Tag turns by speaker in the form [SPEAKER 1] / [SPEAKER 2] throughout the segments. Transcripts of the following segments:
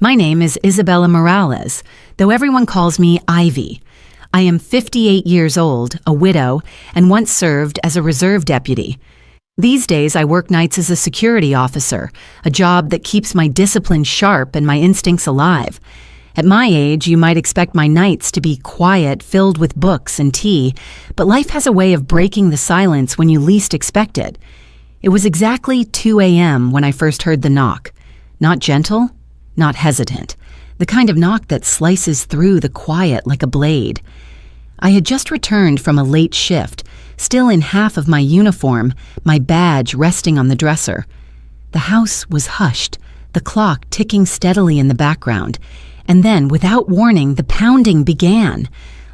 [SPEAKER 1] My name is Isabella Morales, though everyone calls me Ivy. I am 58 years old, a widow, and once served as a reserve deputy. These days I work nights as a security officer, a job that keeps my discipline sharp and my instincts alive. At my age, you might expect my nights to be quiet, filled with books and tea, but life has a way of breaking the silence when you least expect it. It was exactly 2 a.m. when I first heard the knock. Not gentle, not hesitant, the kind of knock that slices through the quiet like a blade. I had just returned from a late shift, still in half of my uniform, my badge resting on the dresser. The house was hushed, the clock ticking steadily in the background, and then, without warning, the pounding began.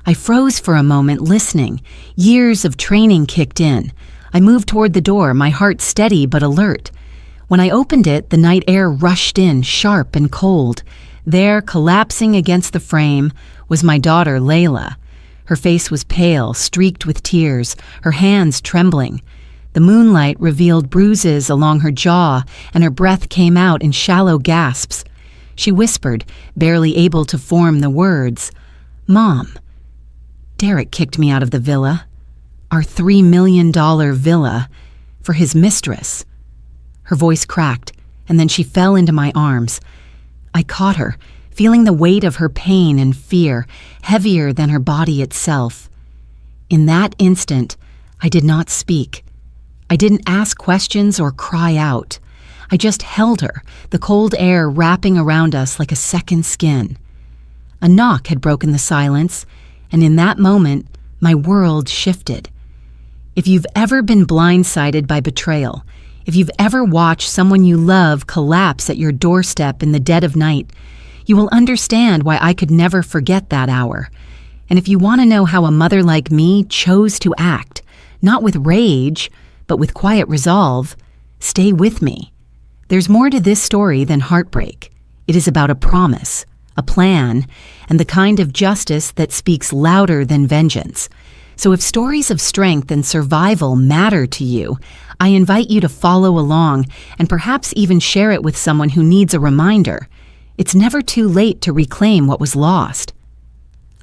[SPEAKER 1] I froze for a moment, listening. Years of training kicked in. I moved toward the door, my heart steady but alert. When I opened it, the night air rushed in, sharp and cold. There, collapsing against the frame, was my daughter, Layla. Her face was pale, streaked with tears, her hands trembling. The moonlight revealed bruises along her jaw, and her breath came out in shallow gasps. She whispered, barely able to form the words, "Mom." Derek kicked me out of the villa, our $3 million villa, for his mistress. Her voice cracked, and then she fell into my arms. I caught her, feeling the weight of her pain and fear, heavier than her body itself. In that instant, I did not speak. I didn't ask questions or cry out. I just held her, the cold air wrapping around us like a second skin. A knock had broken the silence, and in that moment, my world shifted. If you've ever been blindsided by betrayal, if you've ever watched someone you love collapse at your doorstep in the dead of night, you will understand why I could never forget that hour. And if you want to know how a mother like me chose to act, not with rage, but with quiet resolve, stay with me. There's more to this story than heartbreak. It is about a promise, a plan, and the kind of justice that speaks louder than vengeance. So if stories of strength and survival matter to you, I invite you to follow along and perhaps even share it with someone who needs a reminder. It's never too late to reclaim what was lost.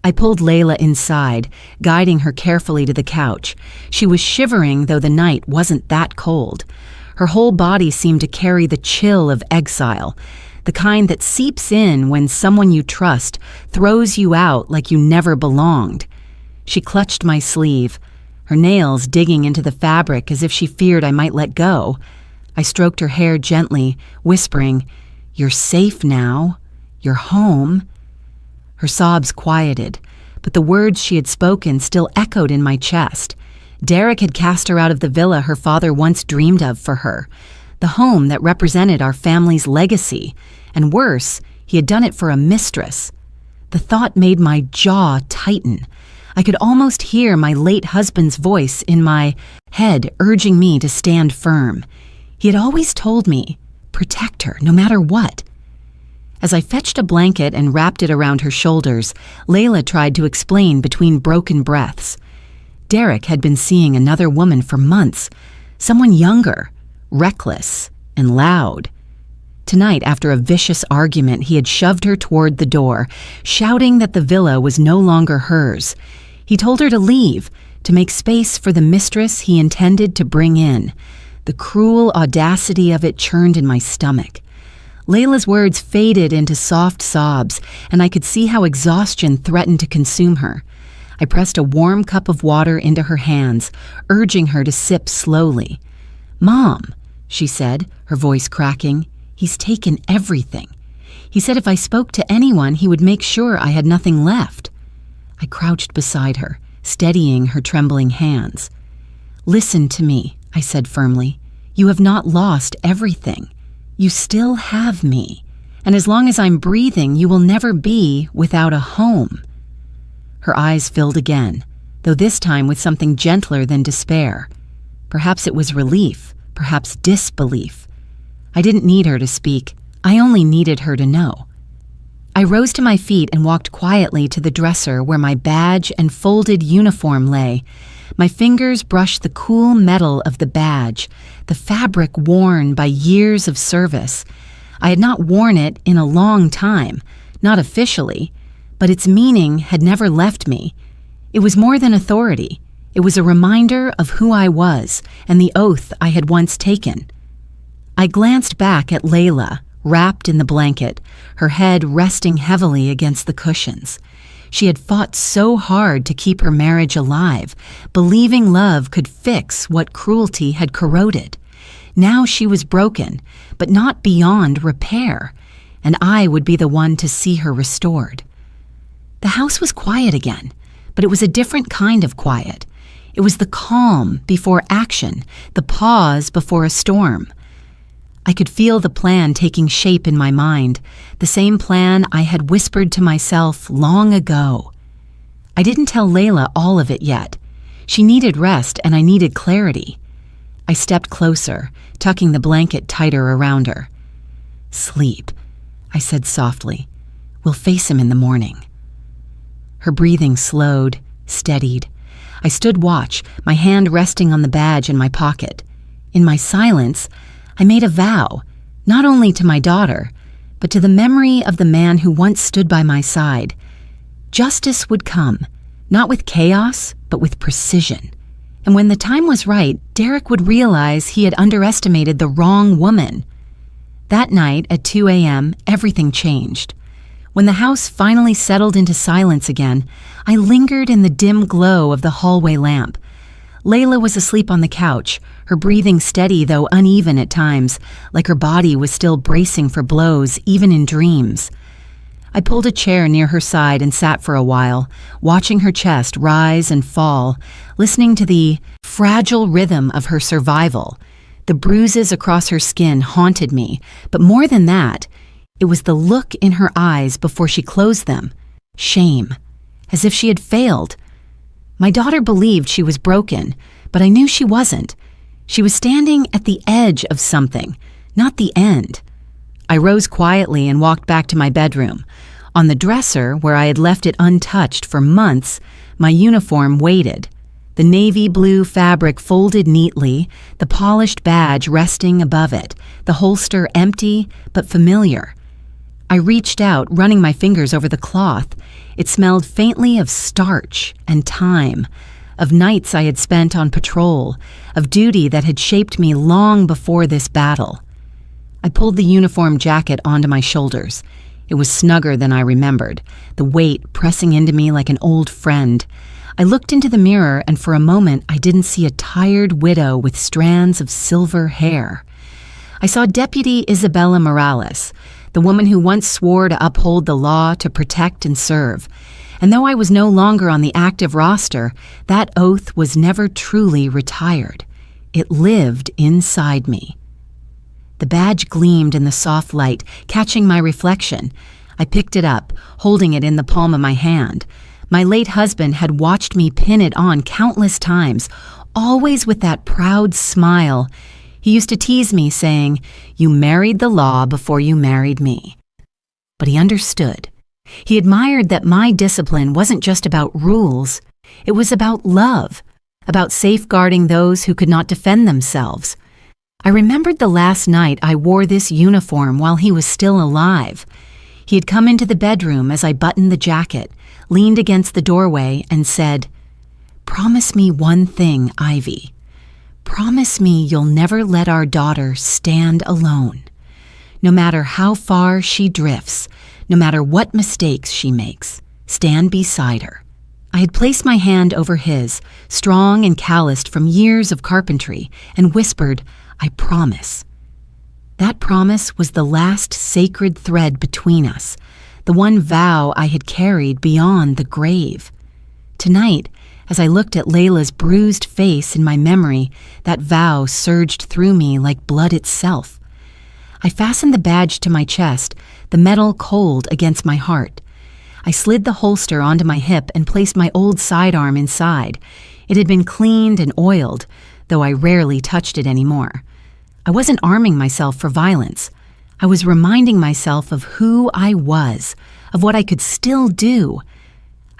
[SPEAKER 1] I pulled Layla inside, guiding her carefully to the couch. She was shivering, though the night wasn't that cold. Her whole body seemed to carry the chill of exile, the kind that seeps in when someone you trust throws you out like you never belonged. She clutched my sleeve, her nails digging into the fabric as if she feared I might let go. I stroked her hair gently, whispering, "You're safe now. You're home." Her sobs quieted, but the words she had spoken still echoed in my chest. Derek had cast her out of the villa her father once dreamed of for her, the home that represented our family's legacy, and worse, he had done it for a mistress. The thought made my jaw tighten. I could almost hear my late husband's voice in my head urging me to stand firm. He had always told me, protect her no matter what. As I fetched a blanket and wrapped it around her shoulders, Layla tried to explain between broken breaths. Derek had been seeing another woman for months, someone younger, reckless, and loud. Tonight, after a vicious argument, he had shoved her toward the door, shouting that the villa was no longer hers. He told her to leave, to make space for the mistress he intended to bring in. The cruel audacity of it churned in my stomach. Layla's words faded into soft sobs, and I could see how exhaustion threatened to consume her. I pressed a warm cup of water into her hands, urging her to sip slowly. "Mom," she said, her voice cracking, "he's taken everything. He said if I spoke to anyone, he would make sure I had nothing left." I crouched beside her, steadying her trembling hands. "Listen to me," I said firmly. "You have not lost everything. You still have me, and as long as I'm breathing, you will never be without a home." Her eyes filled again, though this time with something gentler than despair. Perhaps it was relief, perhaps disbelief. I didn't need her to speak. I only needed her to know. I rose to my feet and walked quietly to the dresser where my badge and folded uniform lay. My fingers brushed the cool metal of the badge, the fabric worn by years of service. I had not worn it in a long time, not officially, but its meaning had never left me. It was more than authority. It was a reminder of who I was and the oath I had once taken. I glanced back at Layla, wrapped in the blanket, her head resting heavily against the cushions. She had fought so hard to keep her marriage alive, believing love could fix what cruelty had corroded. Now she was broken, but not beyond repair, and I would be the one to see her restored. The house was quiet again, but it was a different kind of quiet. It was the calm before action, the pause before a storm. I could feel the plan taking shape in my mind, the same plan I had whispered to myself long ago. I didn't tell Layla all of it yet. She needed rest and I needed clarity. I stepped closer, tucking the blanket tighter around her. "Sleep," I said softly. "We'll face him in the morning." Her breathing slowed, steadied. I stood watch, my hand resting on the badge in my pocket. In my silence, I made a vow, not only to my daughter, but to the memory of the man who once stood by my side. Justice would come, not with chaos, but with precision. And when the time was right, Derek would realize he had underestimated the wrong woman. That night at 2 a.m., everything changed. When the house finally settled into silence again, I lingered in the dim glow of the hallway lamp. Layla was asleep on the couch, her breathing steady though uneven at times, like her body was still bracing for blows, even in dreams. I pulled a chair near her side and sat for a while, watching her chest rise and fall, listening to the fragile rhythm of her survival. The bruises across her skin haunted me, but more than that, it was the look in her eyes before she closed them. Shame, as if she had failed. My daughter believed she was broken, but I knew she wasn't. She was standing at the edge of something, not the end. I rose quietly and walked back to my bedroom. On the dresser, where I had left it untouched for months, my uniform waited. The navy blue fabric folded neatly, the polished badge resting above it, the holster empty but familiar. I reached out, running my fingers over the cloth. It smelled faintly of starch and time, of nights I had spent on patrol, of duty that had shaped me long before this battle. I pulled the uniform jacket onto my shoulders. It was snugger than I remembered, the weight pressing into me like an old friend. I looked into the mirror, and for a moment I didn't see a tired widow with strands of silver hair. I saw Deputy Isabella Morales, the woman who once swore to uphold the law, to protect and serve. And though I was no longer on the active roster, that oath was never truly retired. It lived inside me. The badge gleamed in the soft light, catching my reflection. I picked it up, holding it in the palm of my hand. My late husband had watched me pin it on countless times, always with that proud smile. He used to tease me, saying, "You married the law before you married me." But he understood. He admired that my discipline wasn't just about rules. It was about love, about safeguarding those who could not defend themselves. I remembered the last night I wore this uniform while he was still alive. He had come into the bedroom as I buttoned the jacket, leaned against the doorway, and said, "Promise me one thing, Ivy. Promise me you'll never let our daughter stand alone. No matter how far she drifts, no matter what mistakes she makes, stand beside her." I had placed my hand over his, strong and calloused from years of carpentry, and whispered, "I promise." That promise was the last sacred thread between us, the one vow I had carried beyond the grave. Tonight, as I looked at Layla's bruised face in my memory, that vow surged through me like blood itself. I fastened the badge to my chest, the metal cold against my heart. I slid the holster onto my hip and placed my old sidearm inside. It had been cleaned and oiled, though I rarely touched it anymore. I wasn't arming myself for violence. I was reminding myself of who I was, of what I could still do.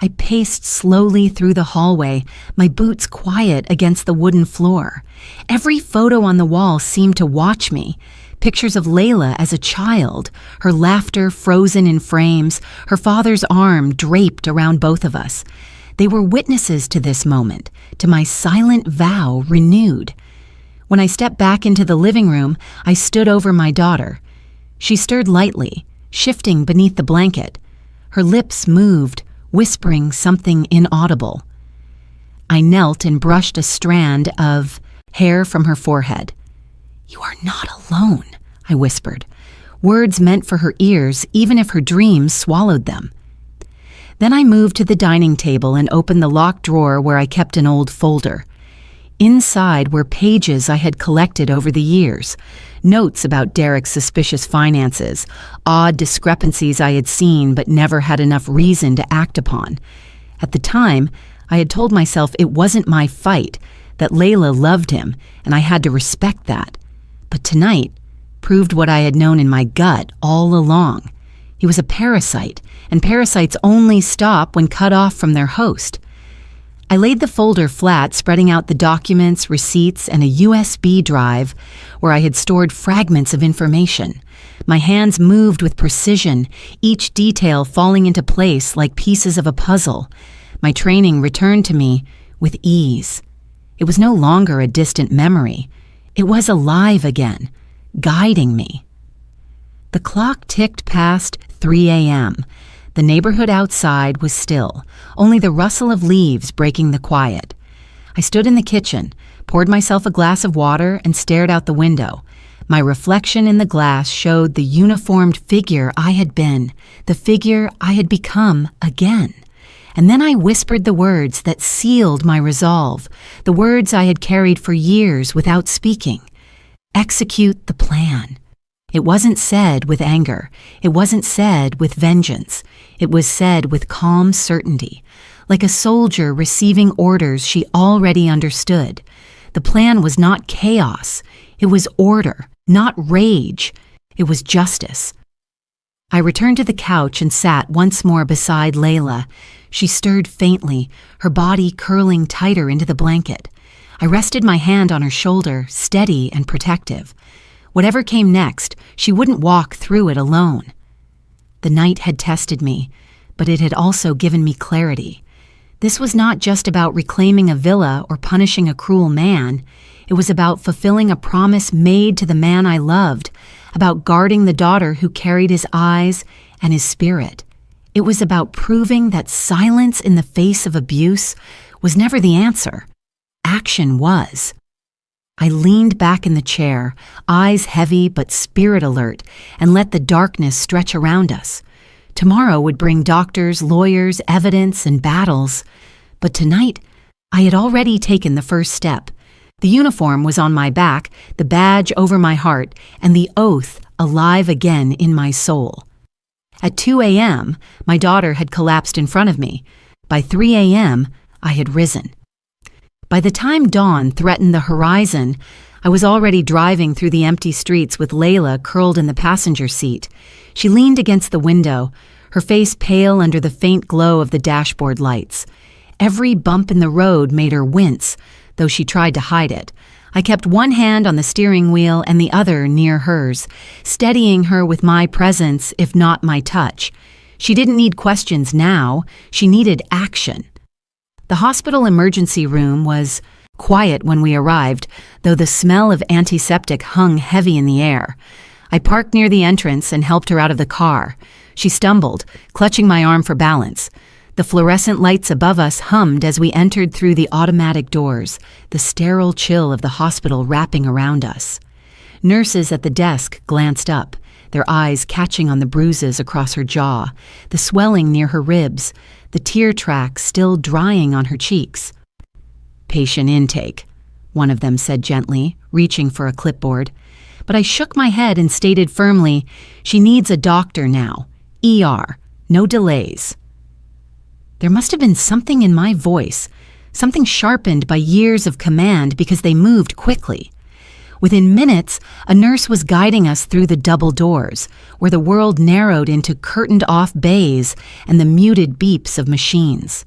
[SPEAKER 1] I paced slowly through the hallway, my boots quiet against the wooden floor. Every photo on the wall seemed to watch me, Pictures of Layla as a child, her laughter frozen in frames, her father's arm draped around both of us. They were witnesses to this moment, to my silent vow renewed. When I stepped back into the living room, I stood over my daughter. She stirred lightly, shifting beneath the blanket. Her lips moved, whispering something inaudible. I knelt and brushed a strand of hair from her forehead. "You are not alone," I whispered, words meant for her ears even if her dreams swallowed them. Then I moved to the dining table and opened the locked drawer where I kept an old folder. Inside were pages I had collected over the years, notes about Derek's suspicious finances, odd discrepancies I had seen but never had enough reason to act upon. At the time, I had told myself it wasn't my fight, that Layla loved him, and I had to respect that. But tonight proved what I had known in my gut all along. He was a parasite, and parasites only stop when cut off from their host. I laid the folder flat, spreading out the documents, receipts, and a USB drive where I had stored fragments of information. My hands moved with precision, each detail falling into place like pieces of a puzzle. My training returned to me with ease. It was no longer a distant memory. It was alive again, guiding me. The clock ticked past 3 a.m. The neighborhood outside was still, only the rustle of leaves breaking the quiet. I stood in the kitchen, poured myself a glass of water, and stared out the window. My reflection in the glass showed the uniformed figure I had been, the figure I had become again. And then I whispered the words that sealed my resolve, the words I had carried for years without speaking. Execute the plan. It wasn't said with anger. It wasn't said with vengeance. It was said with calm certainty, like a soldier receiving orders she already understood. The plan was not chaos. It was order, not rage. It was justice. I returned to the couch and sat once more beside Layla. She stirred faintly, her body curling tighter into the blanket. I rested my hand on her shoulder, steady and protective. Whatever came next, she wouldn't walk through it alone. The night had tested me, but it had also given me clarity. This was not just about reclaiming a villa or punishing a cruel man. It was about fulfilling a promise made to the man I loved, about guarding the daughter who carried his eyes and his spirit. It was about proving that silence in the face of abuse was never the answer. Action was. I leaned back in the chair, eyes heavy but spirit alert, and let the darkness stretch around us. Tomorrow would bring doctors, lawyers, evidence, and battles. But tonight, I had already taken the first step. The uniform was on my back, the badge over my heart, and the oath alive again in my soul. At 2 a.m., my daughter had collapsed in front of me. By 3 a.m., I had risen. By the time dawn threatened the horizon, I was already driving through the empty streets with Layla curled in the passenger seat. She leaned against the window, her face pale under the faint glow of the dashboard lights. Every bump in the road made her wince, though she tried to hide it. I kept one hand on the steering wheel and the other near hers, steadying her with my presence, if not my touch. She didn't need questions now. She needed action. The hospital emergency room was quiet when we arrived, though the smell of antiseptic hung heavy in the air. I parked near the entrance and helped her out of the car. She stumbled, clutching my arm for balance. The fluorescent lights above us hummed as we entered through the automatic doors, the sterile chill of the hospital wrapping around us. Nurses at the desk glanced up, their eyes catching on the bruises across her jaw, the swelling near her ribs, the tear tracks still drying on her cheeks. "Patient intake," one of them said gently, reaching for a clipboard. But I shook my head and stated firmly, "She needs a doctor now. ER. No delays." There must have been something in my voice, something sharpened by years of command because they moved quickly. Within minutes, a nurse was guiding us through the double doors, where the world narrowed into curtained-off bays and the muted beeps of machines.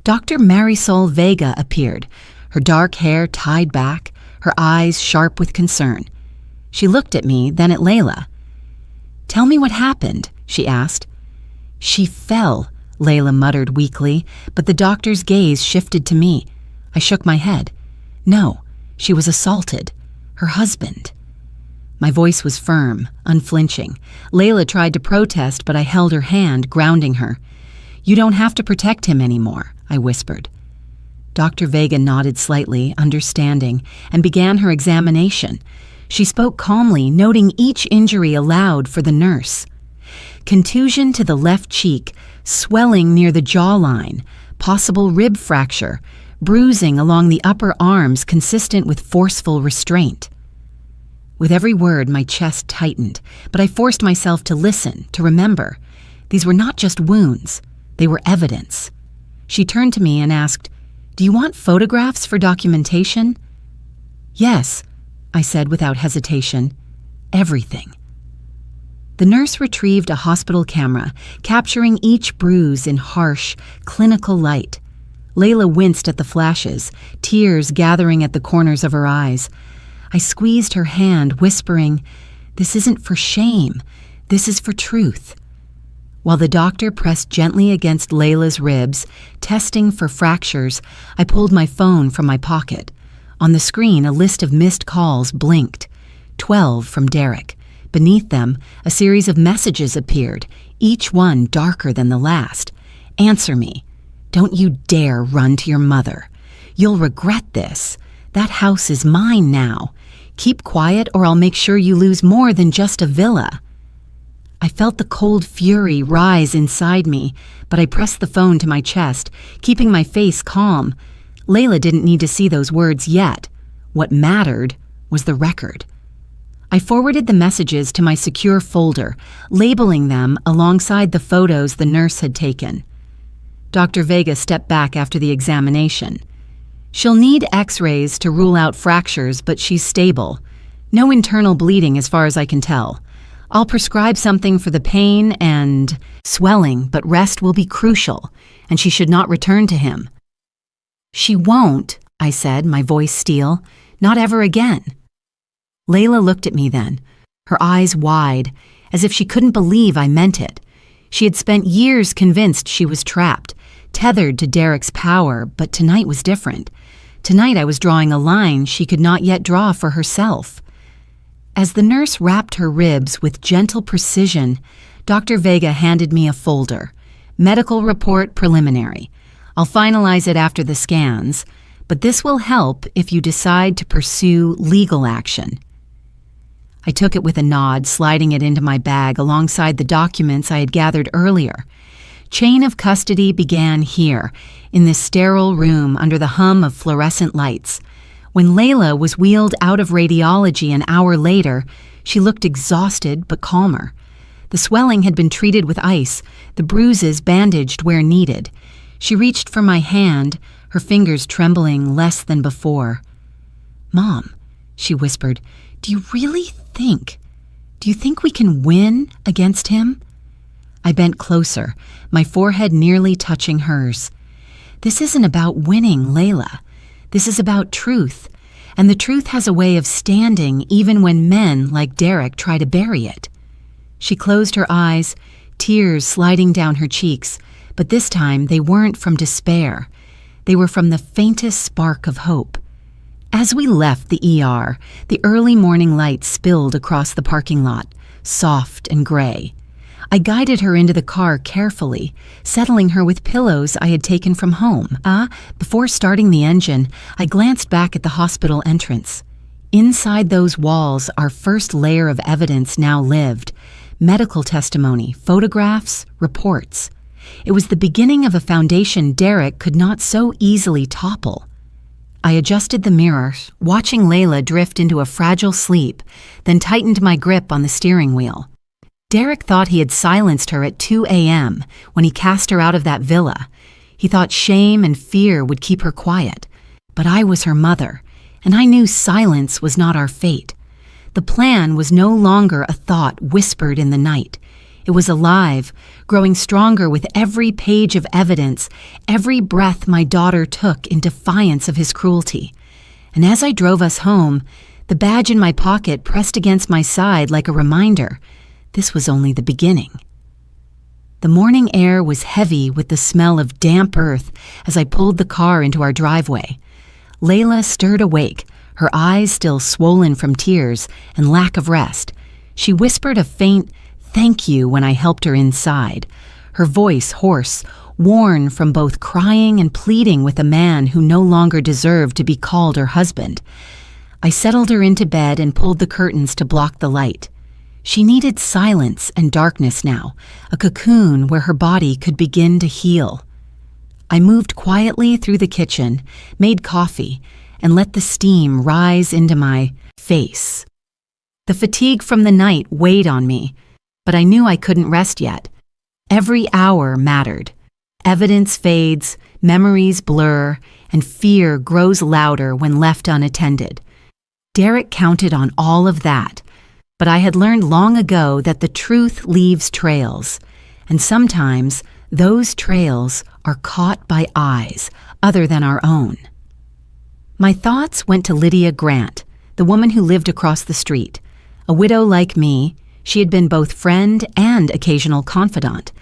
[SPEAKER 1] Dr. Marisol Vega appeared, her dark hair tied back, her eyes sharp with concern. She looked at me, then at Layla. "Tell me what happened," she asked. "She fell," Layla muttered weakly, but the doctor's gaze shifted to me. I shook my head. "No, she was assaulted. Her husband." My voice was firm, unflinching. Layla tried to protest, but I held her hand, grounding her. "You don't have to protect him anymore," I whispered. Dr. Vega nodded slightly, understanding, and began her examination. She spoke calmly, noting each injury aloud for the nurse. Contusion to the left cheek, swelling near the jawline, possible rib fracture, bruising along the upper arms consistent with forceful restraint. With every word, my chest tightened, but I forced myself to listen, to remember. These were not just wounds. They were evidence. She turned to me and asked, "Do you want photographs for documentation?" "Yes," I said without hesitation. "Everything." The nurse retrieved a hospital camera, capturing each bruise in harsh, clinical light. Layla winced at the flashes, tears gathering at the corners of her eyes. I squeezed her hand, whispering, "This isn't for shame. This is for truth." While the doctor pressed gently against Layla's ribs, testing for fractures, I pulled my phone from my pocket. On the screen, a list of missed calls blinked. 12 from Derek. Beneath them, a series of messages appeared, each one darker than the last. "Answer me. Don't you dare run to your mother. You'll regret this. That house is mine now. Keep quiet or I'll make sure you lose more than just a villa." I felt the cold fury rise inside me, but I pressed the phone to my chest, keeping my face calm. Layla didn't need to see those words yet. What mattered was the record. I forwarded the messages to my secure folder, labeling them alongside the photos the nurse had taken. Dr. Vega stepped back after the examination. "She'll need x-rays to rule out fractures, but she's stable. No internal bleeding as far as I can tell. I'll prescribe something for the pain and swelling, but rest will be crucial, and she should not return to him." "She won't," I said, my voice steel. "Not ever again." Layla looked at me then, her eyes wide, as if she couldn't believe I meant it. She had spent years convinced she was trapped, tethered to Derek's power, but tonight was different. Tonight I was drawing a line she could not yet draw for herself. As the nurse wrapped her ribs with gentle precision, Dr. Vega handed me a folder. "Medical report preliminary. I'll finalize it after the scans, but this will help if you decide to pursue legal action." I took it with a nod, sliding it into my bag alongside the documents I had gathered earlier. Chain of custody began here, in this sterile room under the hum of fluorescent lights. When Layla was wheeled out of radiology an hour later, she looked exhausted but calmer. The swelling had been treated with ice, the bruises bandaged where needed. She reached for my hand, her fingers trembling less than before. "Mom," she whispered, Do you think we can win against him?" I bent closer, my forehead nearly touching hers. "This isn't about winning, Layla. This is about truth, and the truth has a way of standing even when men like Derek try to bury it." She closed her eyes, tears sliding down her cheeks, but this time they weren't from despair. They were from the faintest spark of hope. As we left the ER, the early morning light spilled across the parking lot, soft and gray. I guided her into the car carefully, settling her with pillows I had taken from home. Before starting the engine, I glanced back at the hospital entrance. Inside those walls, our first layer of evidence now lived: medical testimony, photographs, reports. It was the beginning of a foundation Derek could not so easily topple. I adjusted the mirrors, watching Layla drift into a fragile sleep, then tightened my grip on the steering wheel. Derek thought he had silenced her at 2 a.m. when he cast her out of that villa. He thought shame and fear would keep her quiet. But I was her mother, and I knew silence was not our fate. The plan was no longer a thought whispered in the night. It was alive, growing stronger with every page of evidence, every breath my daughter took in defiance of his cruelty. And as I drove us home, the badge in my pocket pressed against my side like a reminder. This was only the beginning. The morning air was heavy with the smell of damp earth as I pulled the car into our driveway. Layla stirred awake, her eyes still swollen from tears and lack of rest. She whispered a faint "thank you" when I helped her inside, her voice hoarse, worn from both crying and pleading with a man who no longer deserved to be called her husband. I settled her into bed and pulled the curtains to block the light. She needed silence and darkness now, a cocoon where her body could begin to heal. I moved quietly through the kitchen, made coffee, and let the steam rise into my face. The fatigue from the night weighed on me, but I knew I couldn't rest yet. Every hour mattered. Evidence fades, memories blur, and fear grows louder when left unattended. Derek counted on all of that, but I had learned long ago that the truth leaves trails, and sometimes those trails are caught by eyes other than our own. My thoughts went to Lydia Grant, the woman who lived across the street. A widow like me, she had been both friend and occasional confidant.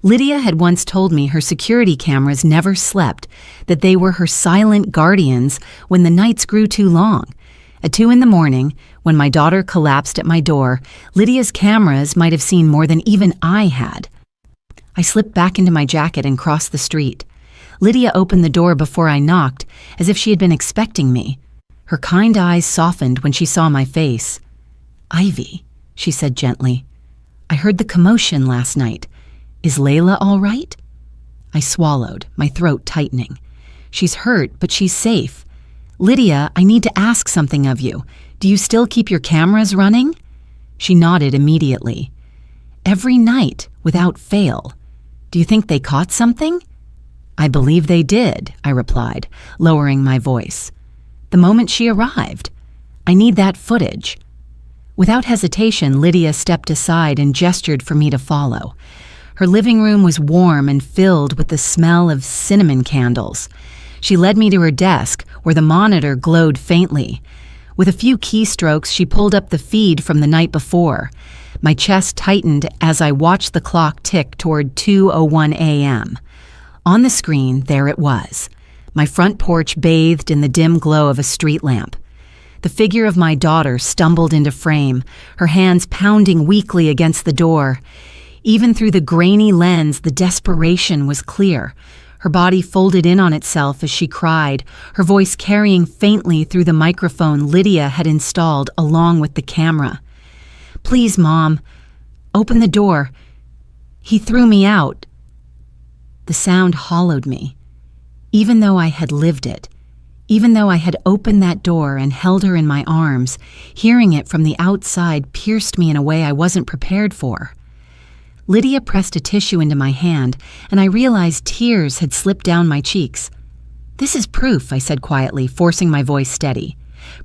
[SPEAKER 1] Lydia had once told me her security cameras never slept, that they were her silent guardians when the nights grew too long. At 2 a.m, when my daughter collapsed at my door, Lydia's cameras might have seen more than even I had. I slipped back into my jacket and crossed the street. Lydia opened the door before I knocked, as if she had been expecting me. Her kind eyes softened when she saw my face. "Ivy," she said gently, "I heard the commotion last night. Is Layla all right?" I swallowed, my throat tightening. "She's hurt, but she's safe. Lydia, I need to ask something of you. Do you still keep your cameras running?" She nodded immediately. "Every night, without fail. Do you think they caught something?" "I believe they did," I replied, lowering my voice. "The moment she arrived. I need that footage." Without hesitation, Lydia stepped aside and gestured for me to follow. Her living room was warm and filled with the smell of cinnamon candles. She led me to her desk, where the monitor glowed faintly. With a few keystrokes, she pulled up the feed from the night before. My chest tightened as I watched the clock tick toward 2:01 a.m. On the screen, there it was, my front porch bathed in the dim glow of a street lamp. The figure of my daughter stumbled into frame, her hands pounding weakly against the door. Even through the grainy lens, the desperation was clear. Her body folded in on itself as she cried, her voice carrying faintly through the microphone Lydia had installed along with the camera. "Please, Mom, open the door. He threw me out." The sound hollowed me. Even though I had lived it, even though I had opened that door and held her in my arms, hearing it from the outside pierced me in a way I wasn't prepared for. Lydia pressed a tissue into my hand, and I realized tears had slipped down my cheeks. "This is proof," I said quietly, forcing my voice steady.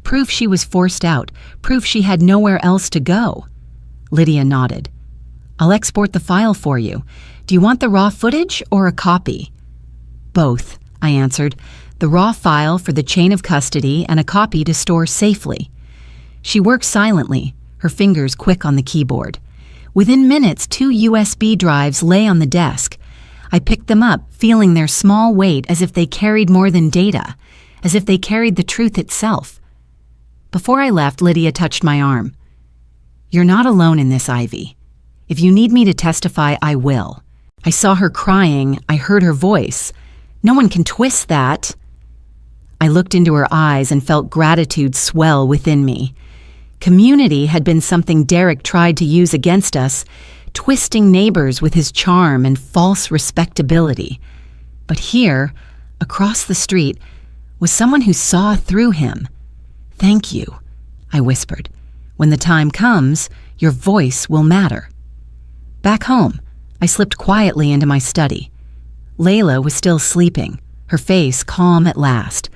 [SPEAKER 1] "Proof she was forced out, proof she had nowhere else to go." Lydia nodded. "I'll export the file for you. Do you want the raw footage or a copy?" "Both," I answered. "The raw file for the chain of custody and a copy to store safely." She worked silently, her fingers quick on the keyboard. Within minutes, 2 USB drives lay on the desk. I picked them up, feeling their small weight as if they carried more than data, as if they carried the truth itself. Before I left, Lydia touched my arm. "You're not alone in this, Ivy. If you need me to testify, I will." I saw her crying. I heard her voice. "No one can twist that." I looked into her eyes and felt gratitude swell within me. Community had been something Derek tried to use against us, twisting neighbors with his charm and false respectability. But here, across the street, was someone who saw through him. "Thank you," I whispered. "When the time comes, your voice will matter." Back home, I slipped quietly into my study. Layla was still sleeping, her face calm at last.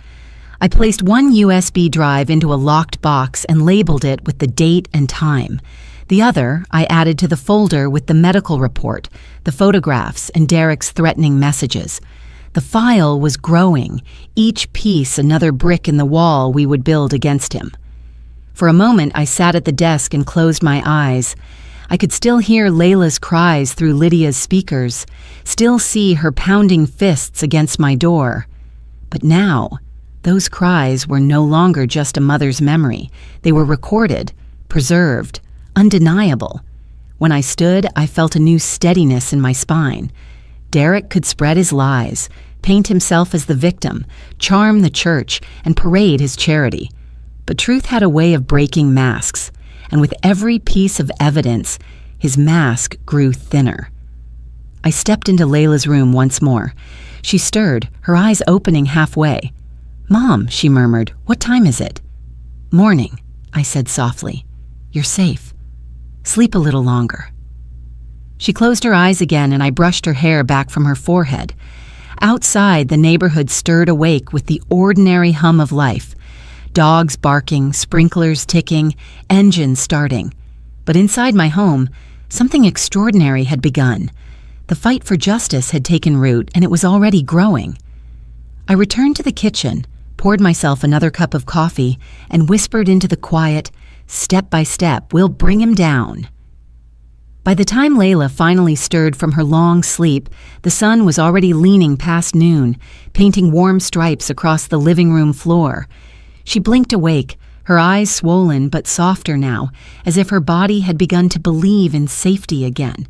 [SPEAKER 1] I placed one USB drive into a locked box and labeled it with the date and time. The other I added to the folder with the medical report, the photographs, and Derek's threatening messages. The file was growing, each piece another brick in the wall we would build against him. For a moment, I sat at the desk and closed my eyes. I could still hear Layla's cries through Lydia's speakers, still see her pounding fists against my door. But now, those cries were no longer just a mother's memory. They were recorded, preserved, undeniable. When I stood, I felt a new steadiness in my spine. Derek could spread his lies, paint himself as the victim, charm the church, and parade his charity. But truth had a way of breaking masks, and with every piece of evidence, his mask grew thinner. I stepped into Layla's room once more. She stirred, her eyes opening halfway. "Mom," she murmured, "what time is it?" "Morning," I said softly. "You're safe. Sleep a little longer." She closed her eyes again, and I brushed her hair back from her forehead. Outside, the neighborhood stirred awake with the ordinary hum of life. Dogs barking, sprinklers ticking, engines starting. But inside my home, something extraordinary had begun. The fight for justice had taken root, and it was already growing. I returned to the kitchen, poured myself another cup of coffee, and whispered into the quiet, "Step by step, we'll bring him down." By the time Layla finally stirred from her long sleep, the sun was already leaning past noon, painting warm stripes across the living room floor. She blinked awake, her eyes swollen but softer now, as if her body had begun to believe in safety again.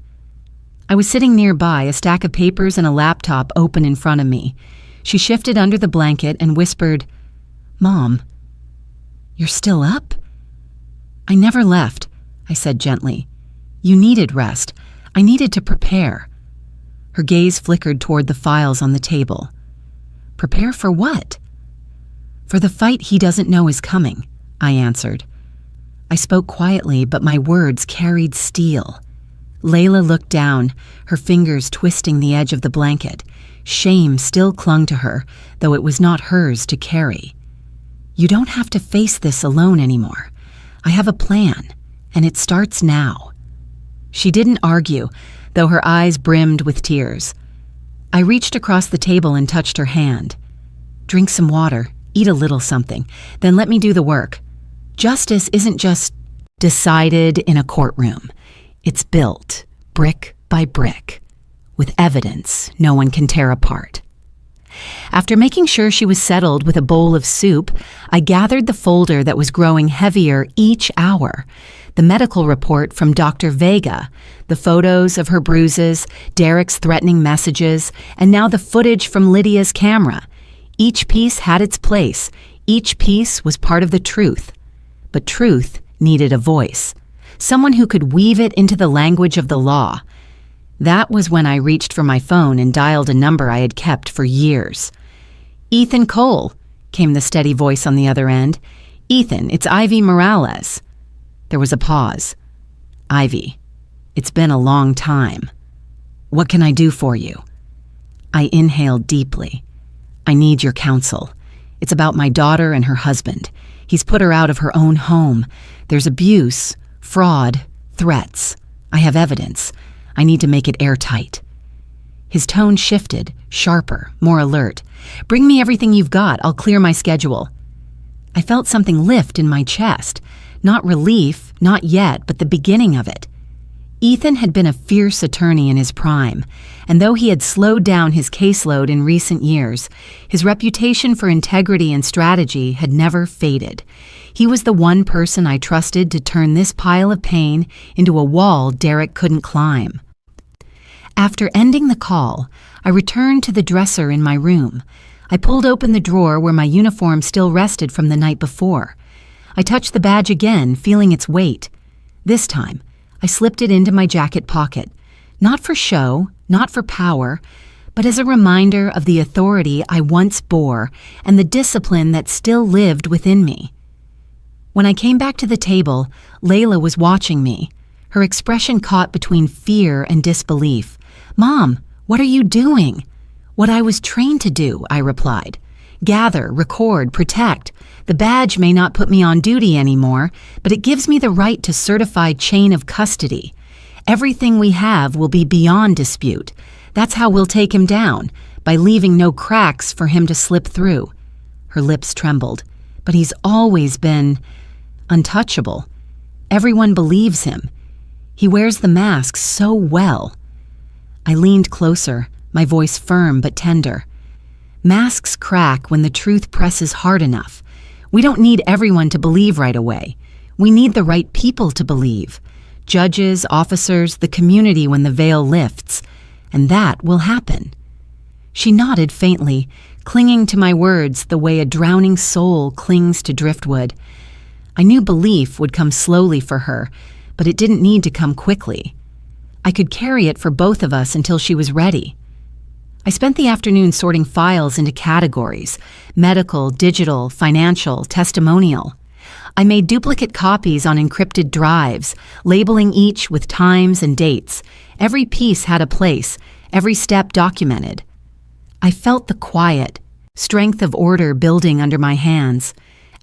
[SPEAKER 1] I was sitting nearby, a stack of papers and a laptop open in front of me. She shifted under the blanket and whispered, "Mom, you're still up?" "I never left," I said gently. "You needed rest. I needed to prepare." Her gaze flickered toward the files on the table. "Prepare for what?" "For the fight he doesn't know is coming," I answered. I spoke quietly, but my words carried steel. Layla looked down, her fingers twisting the edge of the blanket. Shame still clung to her, though it was not hers to carry. "You don't have to face this alone anymore. I have a plan, and it starts now." She didn't argue, though her eyes brimmed with tears. I reached across the table and touched her hand. "Drink some water, eat a little something, then let me do the work. Justice isn't just decided in a courtroom. It's built, brick by brick, with evidence no one can tear apart." After making sure she was settled with a bowl of soup, I gathered the folder that was growing heavier each hour. The medical report from Dr. Vega, the photos of her bruises, Derek's threatening messages, and now the footage from Lydia's camera. Each piece had its place. Each piece was part of the truth. But truth needed a voice, someone who could weave it into the language of the law. That was when I reached for my phone and dialed a number I had kept for years. "Ethan Cole," came the steady voice on the other end. "Ethan, it's Ivy Morales." There was a pause. "Ivy, it's been a long time. What can I do for you?" I inhaled deeply. "I need your counsel. It's about my daughter and her husband. He's put her out of her own home. There's abuse, fraud, threats. I have evidence. I need to make it airtight." His tone shifted, sharper, more alert. "Bring me everything you've got. I'll clear my schedule." I felt something lift in my chest. Not relief, not yet, but the beginning of it. Ethan had been a fierce attorney in his prime, and though he had slowed down his caseload in recent years, his reputation for integrity and strategy had never faded. He was the one person I trusted to turn this pile of pain into a wall Derek couldn't climb. After ending the call, I returned to the dresser in my room. I pulled open the drawer where my uniform still rested from the night before. I touched the badge again, feeling its weight. This time, I slipped it into my jacket pocket, not for show, not for power, but as a reminder of the authority I once bore and the discipline that still lived within me. When I came back to the table, Layla was watching me, her expression caught between fear and disbelief. "Mom, what are you doing?" "What I was trained to do," I replied. "Gather, record, protect. The badge may not put me on duty anymore, but it gives me the right to certify chain of custody. Everything we have will be beyond dispute. That's how we'll take him down, by leaving no cracks for him to slip through." Her lips trembled. "But he's always been untouchable. Everyone believes him. He wears the mask so well. I leaned closer, my voice firm but tender. Masks crack when the truth presses hard enough. We don't need everyone to believe right away. We need the right people to believe. Judges, officers, the community when the veil lifts. And that will happen. She nodded faintly, clinging to my words the way a drowning soul clings to driftwood. I knew belief would come slowly for her, but it didn't need to come quickly. I could carry it for both of us until she was ready. I spent the afternoon sorting files into categories: medical, digital, financial, testimonial. I made duplicate copies on encrypted drives, labeling each with times and dates. Every piece had a place, every step documented. I felt the quiet, strength of order building under my hands.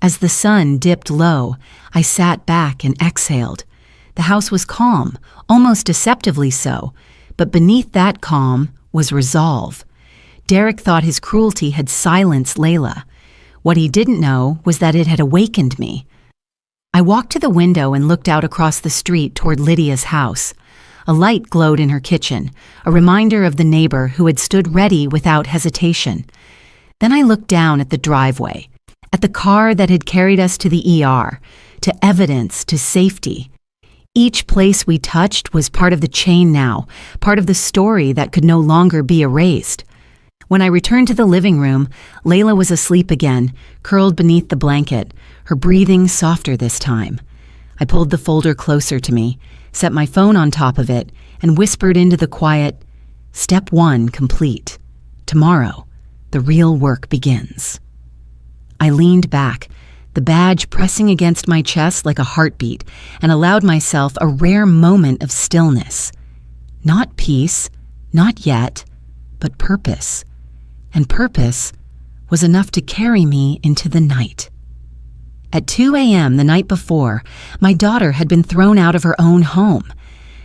[SPEAKER 1] As the sun dipped low, I sat back and exhaled. The house was calm, almost deceptively so, but beneath that calm was resolve. Derek thought his cruelty had silenced Layla. What he didn't know was that it had awakened me. I walked to the window and looked out across the street toward Lydia's house. A light glowed in her kitchen, a reminder of the neighbor who had stood ready without hesitation. Then I looked down at the driveway, at the car that had carried us to the ER, to evidence, to safety. Each place we touched was part of the chain now, part of the story that could no longer be erased. When I returned to the living room, Layla was asleep again, curled beneath the blanket, her breathing softer this time. I pulled the folder closer to me, set my phone on top of it, and whispered into the quiet, "Step 1 complete. Tomorrow, the real work begins." I leaned back, the badge pressing against my chest like a heartbeat, and allowed myself a rare moment of stillness. Not peace, not yet, but purpose. And purpose was enough to carry me into the night. At 2 a.m. the night before, my daughter had been thrown out of her own home.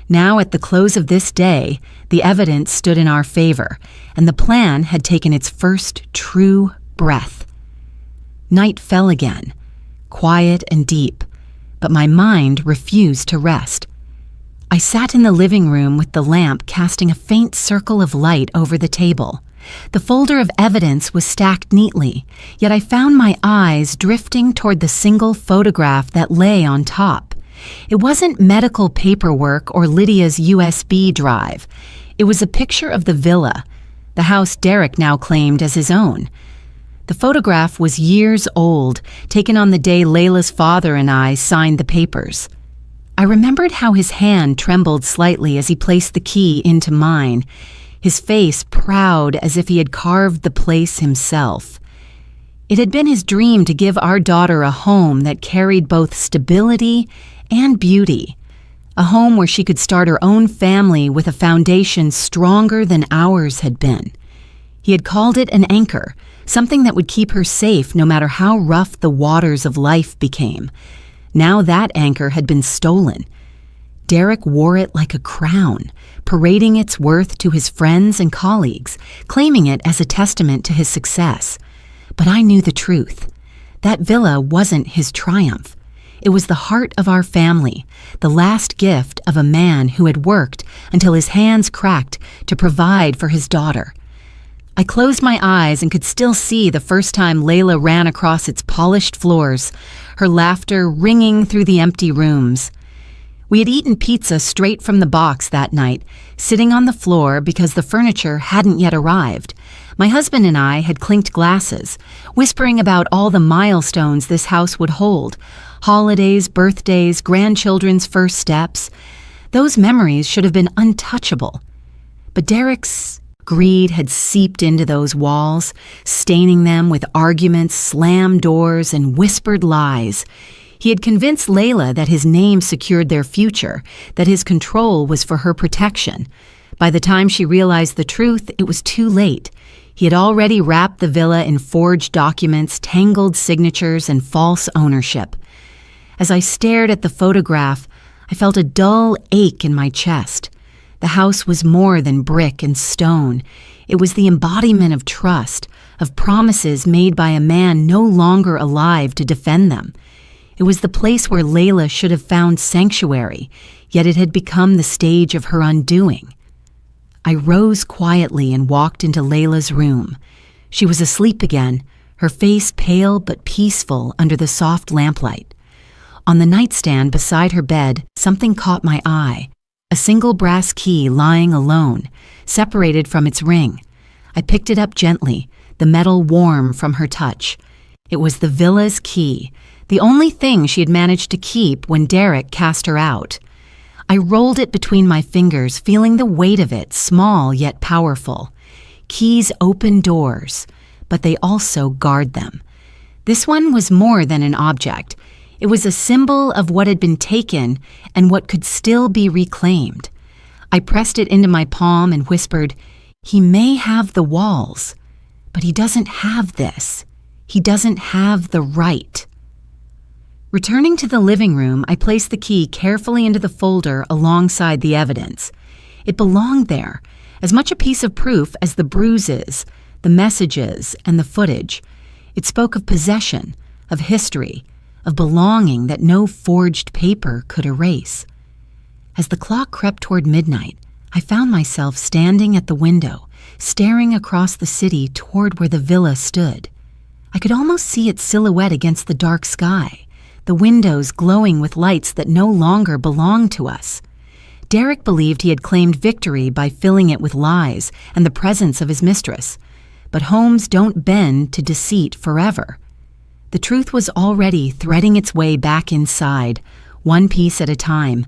[SPEAKER 1] Now, at the close of this day, the evidence stood in our favor, and the plan had taken its first true breath. Night fell again, quiet and deep, but my mind refused to rest. I sat in the living room with the lamp casting a faint circle of light over the table. The folder of evidence was stacked neatly, yet I found my eyes drifting toward the single photograph that lay on top. It wasn't medical paperwork or Lydia's USB drive. It was a picture of the villa, the house Derek now claimed as his own. The photograph was years old, taken on the day Layla's father and I signed the papers. I remembered how his hand trembled slightly as he placed the key into mine, his face proud as if he had carved the place himself. It had been his dream to give our daughter a home that carried both stability and beauty, a home where she could start her own family with a foundation stronger than ours had been. He had called it an anchor, something that would keep her safe no matter how rough the waters of life became. Now that anchor had been stolen. Derek wore it like a crown, parading its worth to his friends and colleagues, claiming it as a testament to his success. But I knew the truth. That villa wasn't his triumph. It was the heart of our family, the last gift of a man who had worked until his hands cracked to provide for his daughter. I closed my eyes and could still see the first time Layla ran across its polished floors, her laughter ringing through the empty rooms. We had eaten pizza straight from the box that night, sitting on the floor because the furniture hadn't yet arrived. My husband and I had clinked glasses, whispering about all the milestones this house would hold: holidays, birthdays, grandchildren's first steps. Those memories should have been untouchable. But Derek's greed had seeped into those walls, staining them with arguments, slammed doors, and whispered lies. He had convinced Layla that his name secured their future, that his control was for her protection. By the time she realized the truth, it was too late. He had already wrapped the villa in forged documents, tangled signatures, and false ownership. As I stared at the photograph, I felt a dull ache in my chest. The house was more than brick and stone. It was the embodiment of trust, of promises made by a man no longer alive to defend them. It was the place where Layla should have found sanctuary, yet it had become the stage of her undoing. I rose quietly and walked into Layla's room. She was asleep again, her face pale but peaceful under the soft lamplight. On the nightstand beside her bed, something caught my eye. A single brass key lying alone, separated from its ring. I picked it up gently, the metal warm from her touch. It was the villa's key, the only thing she had managed to keep when Derek cast her out. I rolled it between my fingers, feeling the weight of it, small yet powerful. Keys open doors, but they also guard them. This one was more than an object. It was a symbol of what had been taken and what could still be reclaimed. I pressed it into my palm and whispered, "He may have the walls, but he doesn't have this. He doesn't have the right." Returning to the living room, I placed the key carefully into the folder alongside the evidence. It belonged there, as much a piece of proof as the bruises, the messages, and the footage. It spoke of possession, of history, of belonging that no forged paper could erase. As the clock crept toward midnight, I found myself standing at the window, staring across the city toward where the villa stood. I could almost see its silhouette against the dark sky, the windows glowing with lights that no longer belonged to us. Derek believed he had claimed victory by filling it with lies and the presence of his mistress, but homes don't bend to deceit forever. The truth was already threading its way back inside, one piece at a time.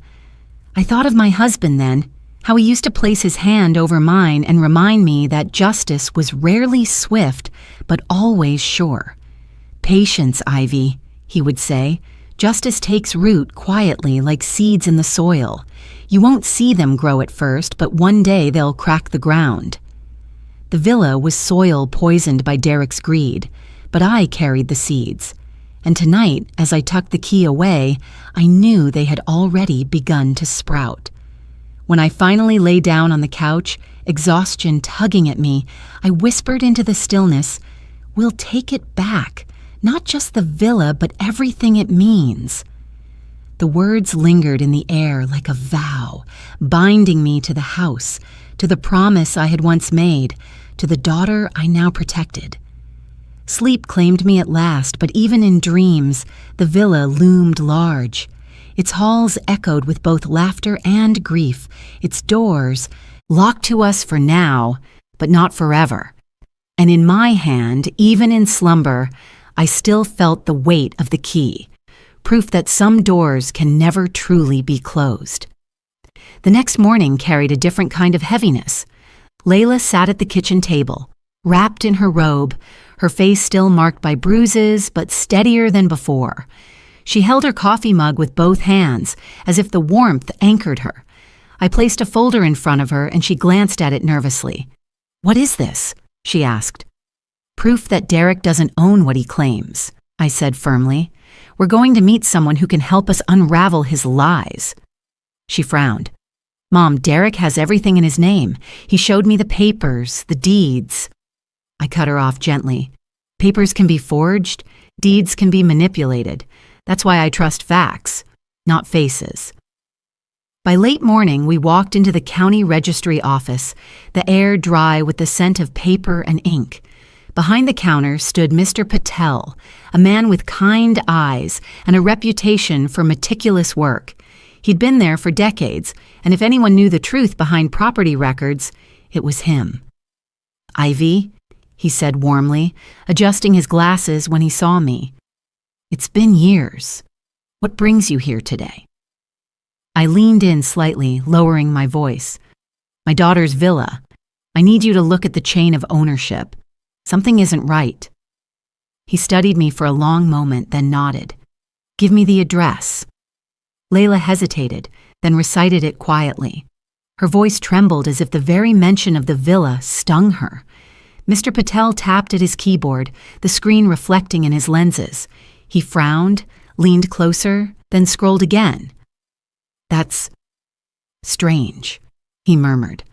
[SPEAKER 1] I thought of my husband then, how he used to place his hand over mine and remind me that justice was rarely swift, but always sure. "Patience, Ivy," he would say. "Justice takes root quietly like seeds in the soil. You won't see them grow at first, but one day they'll crack the ground." The villa was soil poisoned by Derek's greed, but I carried the seeds. And tonight, as I tucked the key away, I knew they had already begun to sprout. When I finally lay down on the couch, exhaustion tugging at me, I whispered into the stillness, "We'll take it back, not just the villa, but everything it means." The words lingered in the air like a vow, binding me to the house, to the promise I had once made, to the daughter I now protected. Sleep claimed me at last, but even in dreams, the villa loomed large. Its halls echoed with both laughter and grief, its doors locked to us for now, but not forever. And in my hand, even in slumber, I still felt the weight of the key, proof that some doors can never truly be closed. The next morning carried a different kind of heaviness. Layla sat at the kitchen table, wrapped in her robe, her face still marked by bruises, but steadier than before. She held her coffee mug with both hands, as if the warmth anchored her. I placed a folder in front of her, and she glanced at it nervously. "What is this?" she asked. "Proof that Derek doesn't own what he claims," I said firmly. "We're going to meet someone who can help us unravel his lies." She frowned. "Mom, Derek has everything in his name. He showed me the papers, the deeds." I cut her off gently. "Papers can be forged, deeds can be manipulated. That's why I trust facts, not faces." By late morning, we walked into the county registry office, the air dry with the scent of paper and ink. Behind the counter stood Mr. Patel, a man with kind eyes and a reputation for meticulous work. He'd been there for decades, and if anyone knew the truth behind property records, it was him. "Ivy," he said warmly, adjusting his glasses when he saw me. "It's been years. What brings you here today?" I leaned in slightly, lowering my voice. "My daughter's villa. I need you to look at the chain of ownership. Something isn't right." He studied me for a long moment, then nodded. "Give me the address." Layla hesitated, then recited it quietly. Her voice trembled as if the very mention of the villa stung her. Mr. Patel tapped at his keyboard, the screen reflecting in his lenses. He frowned, leaned closer, then scrolled again. "That's strange," he murmured.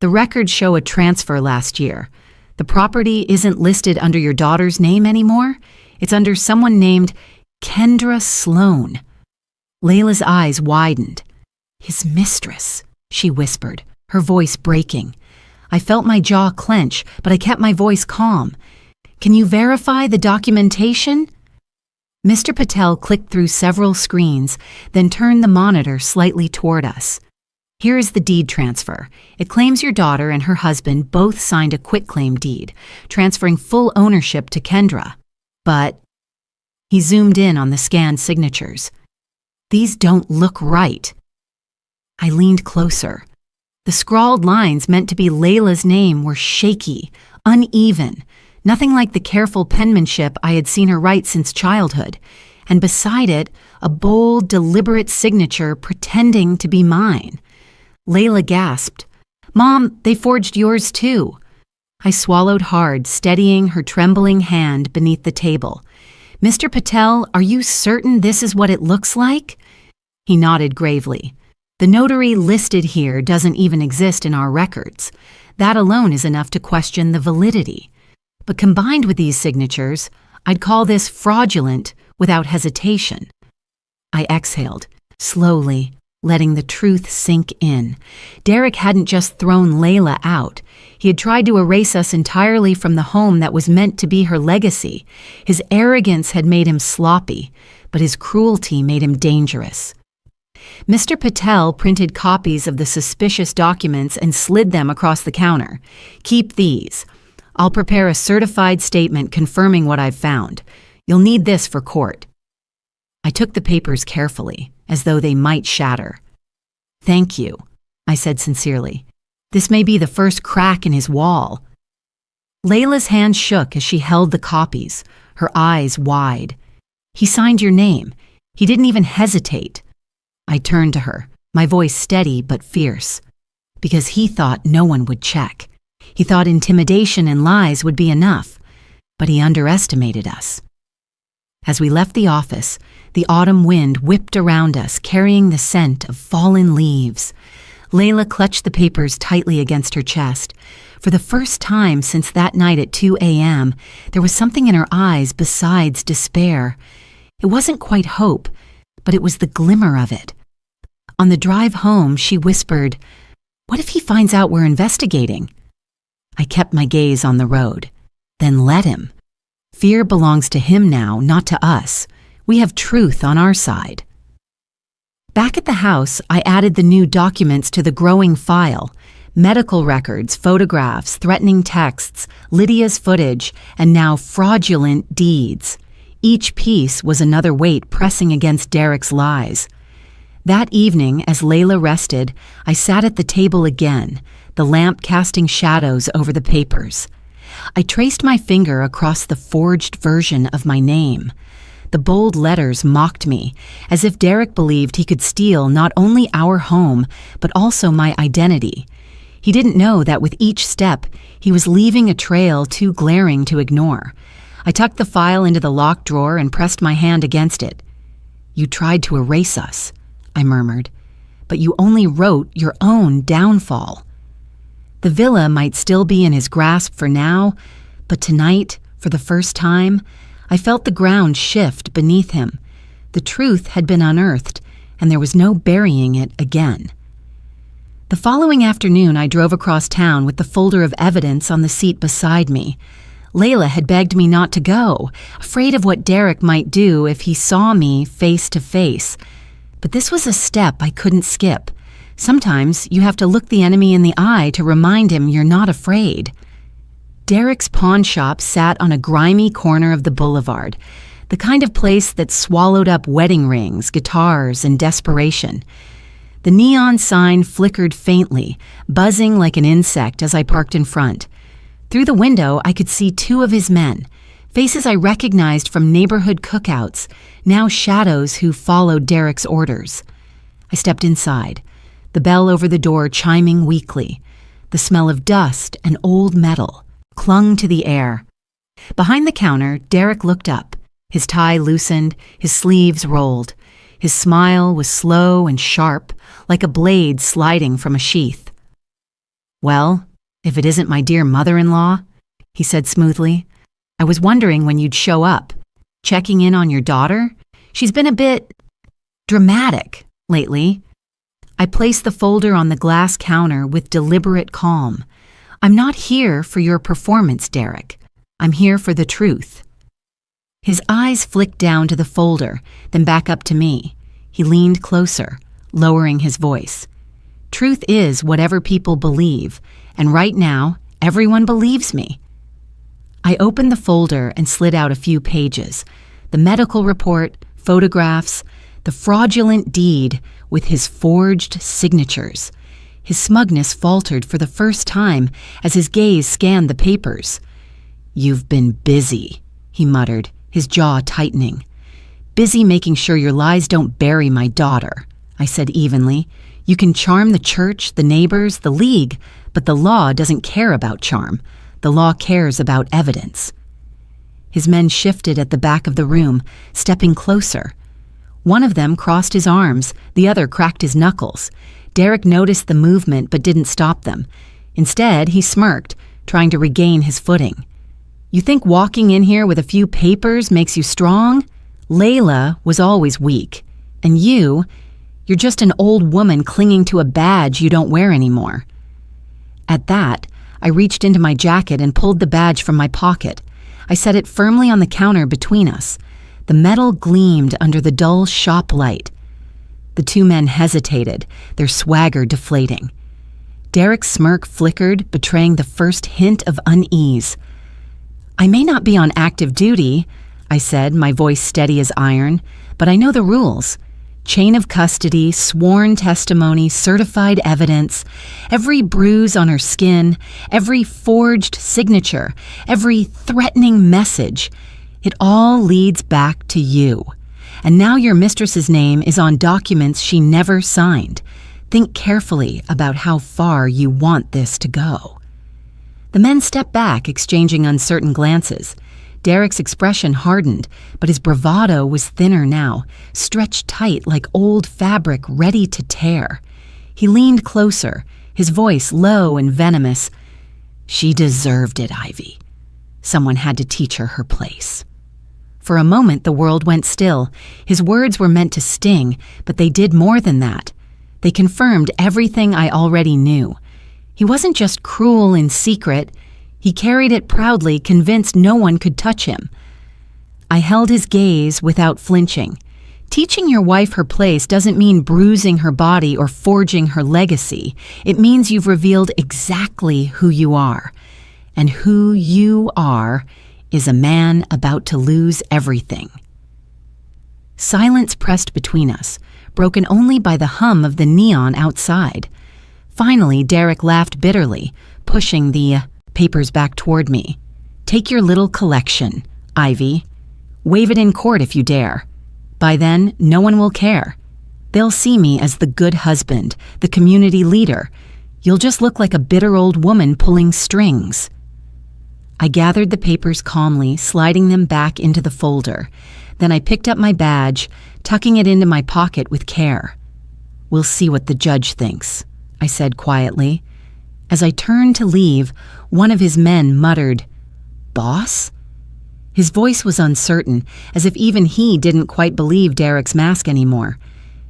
[SPEAKER 1] "The records show a transfer last year. The property isn't listed under your daughter's name anymore. It's under someone named Kendra Sloan. Layla's eyes widened. His mistress, she whispered, her voice breaking. I felt my jaw clench, but I kept my voice calm. Can you verify the documentation? Mr. Patel clicked through several screens, then turned the monitor slightly toward us. Here is the deed transfer. It claims your daughter and her husband both signed a quitclaim deed, transferring full ownership to Kendra. But he zoomed in on the scanned signatures. These don't look right. I leaned closer. The scrawled lines meant to be Layla's name were shaky, uneven, nothing like the careful penmanship I had seen her write since childhood, and beside it, a bold, deliberate signature pretending to be mine. Layla gasped, "Mom, they forged yours too." I swallowed hard, steadying her trembling hand beneath the table. "Mr. Patel, are you certain this is what it looks like?" He nodded gravely. "The notary listed here doesn't even exist in our records. That alone is enough to question the validity. But combined with these signatures, I'd call this fraudulent without hesitation." I exhaled, slowly, letting the truth sink in. Derek hadn't just thrown Layla out. He had tried to erase us entirely from the home that was meant to be her legacy. His arrogance had made him sloppy, but his cruelty made him dangerous. Mr. Patel printed copies of the suspicious documents and slid them across the counter. "Keep these. I'll prepare a certified statement confirming what I've found. You'll need this for court." I took the papers carefully, as though they might shatter. "Thank you," I said sincerely. "This may be the first crack in his wall." Layla's hand shook as she held the copies, her eyes wide. "He signed your name. He didn't even hesitate." I turned to her, my voice steady but fierce. Because he thought no one would check. He thought intimidation and lies would be enough, but he underestimated us. As we left the office, the autumn wind whipped around us, carrying the scent of fallen leaves. Layla clutched the papers tightly against her chest. For the first time since that night at 2 a.m., there was something in her eyes besides despair. It wasn't quite hope, but it was the glimmer of it. On the drive home, she whispered, "What if he finds out we're investigating?" I kept my gaze on the road. Then let him. Fear belongs to him now, not to us. We have truth on our side. Back at the house, I added the new documents to the growing file. Medical records, photographs, threatening texts, Lydia's footage, and now fraudulent deeds. Each piece was another weight pressing against Derek's lies. That evening, as Layla rested, I sat at the table again, the lamp casting shadows over the papers. I traced my finger across the forged version of my name. The bold letters mocked me, as if Derek believed he could steal not only our home, but also my identity. He didn't know that with each step, he was leaving a trail too glaring to ignore. I tucked the file into the locked drawer and pressed my hand against it. "You tried to erase us," I murmured, "but you only wrote your own downfall." The villa might still be in his grasp for now, but tonight, for the first time, I felt the ground shift beneath him. The truth had been unearthed, and there was no burying it again. The following afternoon, I drove across town with the folder of evidence on the seat beside me. Layla had begged me not to go, afraid of what Derek might do if he saw me face to face. But this was a step I couldn't skip. Sometimes you have to look the enemy in the eye to remind him you're not afraid. Derek's pawn shop sat on a grimy corner of the boulevard, the kind of place that swallowed up wedding rings, guitars, and desperation. The neon sign flickered faintly, buzzing like an insect as I parked in front. Through the window, I could see two of his men, faces I recognized from neighborhood cookouts, now shadows who followed Derek's orders. I stepped inside, the bell over the door chiming weakly. The smell of dust and old metal clung to the air. Behind the counter, Derek looked up, his tie loosened, his sleeves rolled. His smile was slow and sharp, like a blade sliding from a sheath. "Well, if it isn't my dear mother-in-law," he said smoothly. "I was wondering when you'd show up. Checking in on your daughter? She's been a bit dramatic lately. I placed the folder on the glass counter with deliberate calm. I'm not here for your performance, Derek. I'm here for the truth. His eyes flicked down to the folder, then back up to me. He leaned closer, lowering his voice. Truth is whatever people believe, and right now, everyone believes me. I opened the folder and slid out a few pages. The medical report, photographs, the fraudulent deed with his forged signatures. His smugness faltered for the first time as his gaze scanned the papers. You've been busy, he muttered, his jaw tightening. Busy making sure your lies don't bury my daughter, I said evenly. You can charm the church, the neighbors, the league, but the law doesn't care about charm. The law cares about evidence. His men shifted at the back of the room, stepping closer. One of them crossed his arms, the other cracked his knuckles. Derek noticed the movement but didn't stop them. Instead, he smirked, trying to regain his footing. You think walking in here with a few papers makes you strong? Layla was always weak. And you're just an old woman clinging to a badge you don't wear anymore. At that, I reached into my jacket and pulled the badge from my pocket. I set it firmly on the counter between us. The metal gleamed under the dull shop light. The two men hesitated, their swagger deflating. Derek's smirk flickered, betraying the first hint of unease. I may not be on active duty, I said, my voice steady as iron, but I know the rules. Chain of custody, sworn testimony, certified evidence, every bruise on her skin, every forged signature, every threatening message. It all leads back to you. And now your mistress's name is on documents she never signed. Think carefully about how far you want this to go. The men stepped back, exchanging uncertain glances. Derek's expression hardened, but his bravado was thinner now, stretched tight like old fabric ready to tear. He leaned closer, his voice low and venomous. She deserved it, Ivy. Someone had to teach her her place. For a moment, the world went still. His words were meant to sting, but they did more than that. They confirmed everything I already knew. He wasn't just cruel in secret. He carried it proudly, convinced no one could touch him. I held his gaze without flinching. Teaching your wife her place doesn't mean bruising her body or forging her legacy. It means you've revealed exactly who you are. And who you are is a man about to lose everything. Silence pressed between us, broken only by the hum of the neon outside. Finally, Derek laughed bitterly, pushing the papers back toward me. Take your little collection, Ivy. Wave it in court if you dare. By then, no one will care. They'll see me as the good husband, the community leader. You'll just look like a bitter old woman pulling strings. I gathered the papers calmly, sliding them back into the folder. Then I picked up my badge, tucking it into my pocket with care. We'll see what the judge thinks, I said quietly. As I turned to leave, one of his men muttered, "Boss?" His voice was uncertain, as if even he didn't quite believe Derek's mask anymore.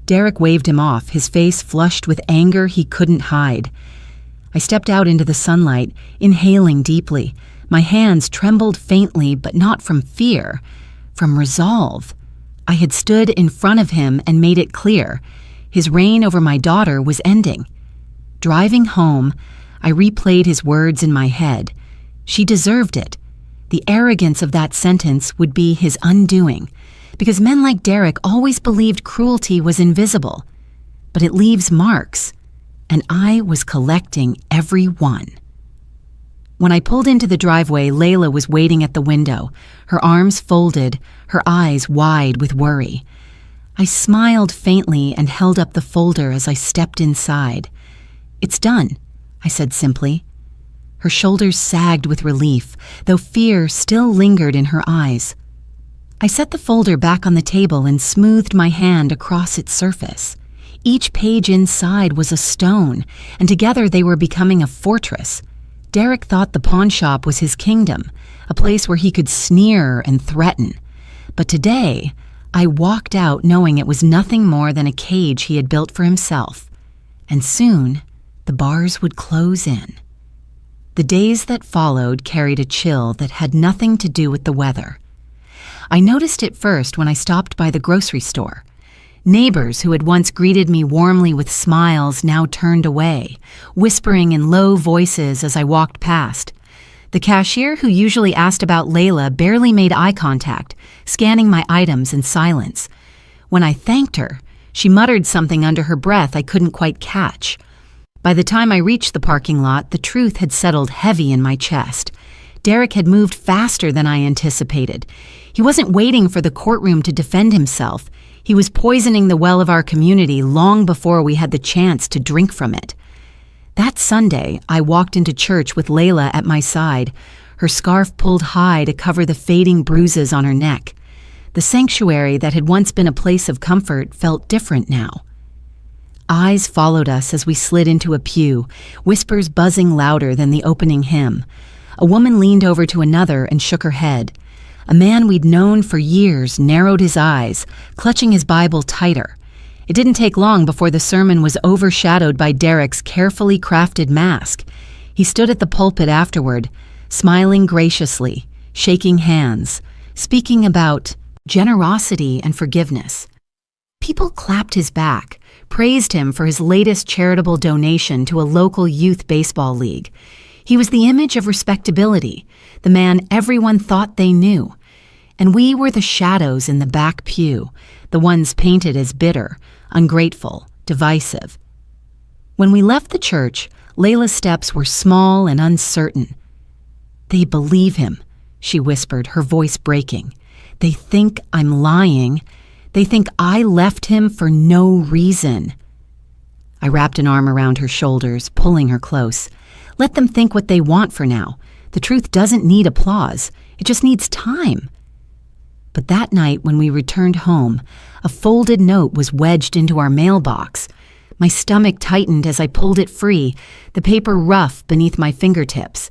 [SPEAKER 1] Derek waved him off, his face flushed with anger he couldn't hide. I stepped out into the sunlight, inhaling deeply. My hands trembled faintly, but not from fear, from resolve. I had stood in front of him and made it clear. His reign over my daughter was ending. Driving home, I replayed his words in my head. She deserved it. The arrogance of that sentence would be his undoing, because men like Derek always believed cruelty was invisible. But it leaves marks, and I was collecting every one. When I pulled into the driveway, Layla was waiting at the window, her arms folded, her eyes wide with worry. I smiled faintly and held up the folder as I stepped inside. "It's done," I said simply. Her shoulders sagged with relief, though fear still lingered in her eyes. I set the folder back on the table and smoothed my hand across its surface. Each page inside was a stone, and together they were becoming a fortress. Derek thought the pawn shop was his kingdom, a place where he could sneer and threaten. But today, I walked out knowing it was nothing more than a cage he had built for himself, and soon the bars would close in. The days that followed carried a chill that had nothing to do with the weather. I noticed it first when I stopped by the grocery store. Neighbors who had once greeted me warmly with smiles now turned away, whispering in low voices as I walked past. The cashier who usually asked about Layla barely made eye contact, scanning my items in silence. When I thanked her, she muttered something under her breath I couldn't quite catch. By the time I reached the parking lot, the truth had settled heavy in my chest. Derek had moved faster than I anticipated. He wasn't waiting for the courtroom to defend himself. He was poisoning the well of our community long before we had the chance to drink from it. That Sunday, I walked into church with Layla at my side, her scarf pulled high to cover the fading bruises on her neck. The sanctuary that had once been a place of comfort felt different now. Eyes followed us as we slid into a pew, whispers buzzing louder than the opening hymn. A woman leaned over to another and shook her head. A man we'd known for years narrowed his eyes, clutching his Bible tighter. It didn't take long before the sermon was overshadowed by Derek's carefully crafted mask. He stood at the pulpit afterward, smiling graciously, shaking hands, speaking about generosity and forgiveness. People clapped his back, praised him for his latest charitable donation to a local youth baseball league. He was the image of respectability, the man everyone thought they knew. And we were the shadows in the back pew, the ones painted as bitter, ungrateful, divisive. When we left the church, Layla's steps were small and uncertain. "They believe him," she whispered, her voice breaking. "They think I'm lying. They think I left him for no reason." I wrapped an arm around her shoulders, pulling her close. Let them think what they want for now. The truth doesn't need applause. It just needs time. But that night when we returned home, a folded note was wedged into our mailbox. My stomach tightened as I pulled it free, the paper rough beneath my fingertips.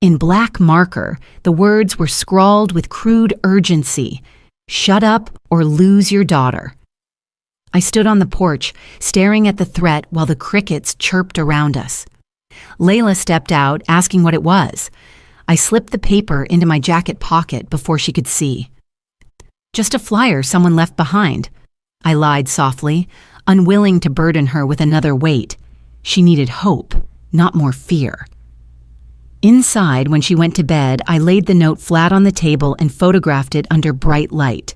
[SPEAKER 1] In black marker, the words were scrawled with crude urgency. "Shut up or lose your daughter." I stood on the porch, staring at the threat while the crickets chirped around us. Layla stepped out, asking what it was. I slipped the paper into my jacket pocket before she could see. "Just a flyer someone left behind," I lied softly, unwilling to burden her with another weight. She needed hope, not more fear. Inside, when she went to bed, I laid the note flat on the table and photographed it under bright light.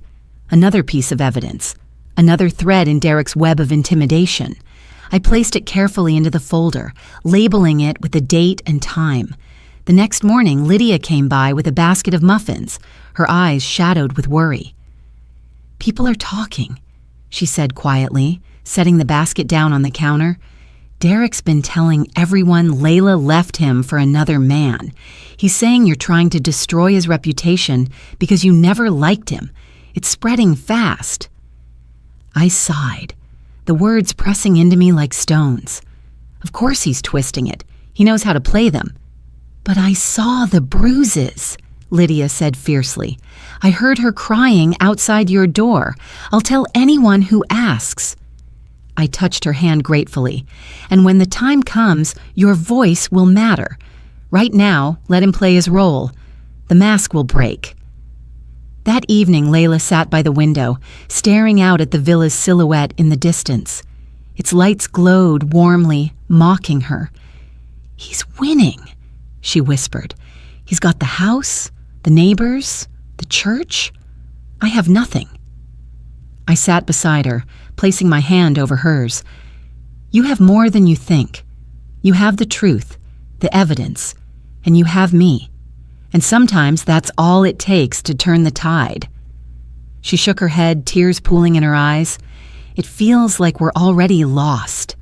[SPEAKER 1] Another piece of evidence. Another thread in Derek's web of intimidation. I placed it carefully into the folder, labeling it with the date and time. The next morning, Lydia came by with a basket of muffins, her eyes shadowed with worry. "People are talking," she said quietly, setting the basket down on the counter. "Derek's been telling everyone Layla left him for another man. He's saying you're trying to destroy his reputation because you never liked him. It's spreading fast." I sighed, the words pressing into me like stones. Of course he's twisting it. He knows how to play them. "But I saw the bruises," Lydia said fiercely. "I heard her crying outside your door. I'll tell anyone who asks." I touched her hand gratefully. "And when the time comes, your voice will matter. Right now, let him play his role. The mask will break." That evening, Layla sat by the window, staring out at the villa's silhouette in the distance. Its lights glowed warmly, mocking her. "He's winning," she whispered. "He's got the house, the neighbors, the church. I have nothing." I sat beside her, placing my hand over hers. "You have more than you think. You have the truth, the evidence, and you have me. And sometimes that's all it takes to turn the tide." She shook her head, tears pooling in her eyes. "It feels like we're already lost."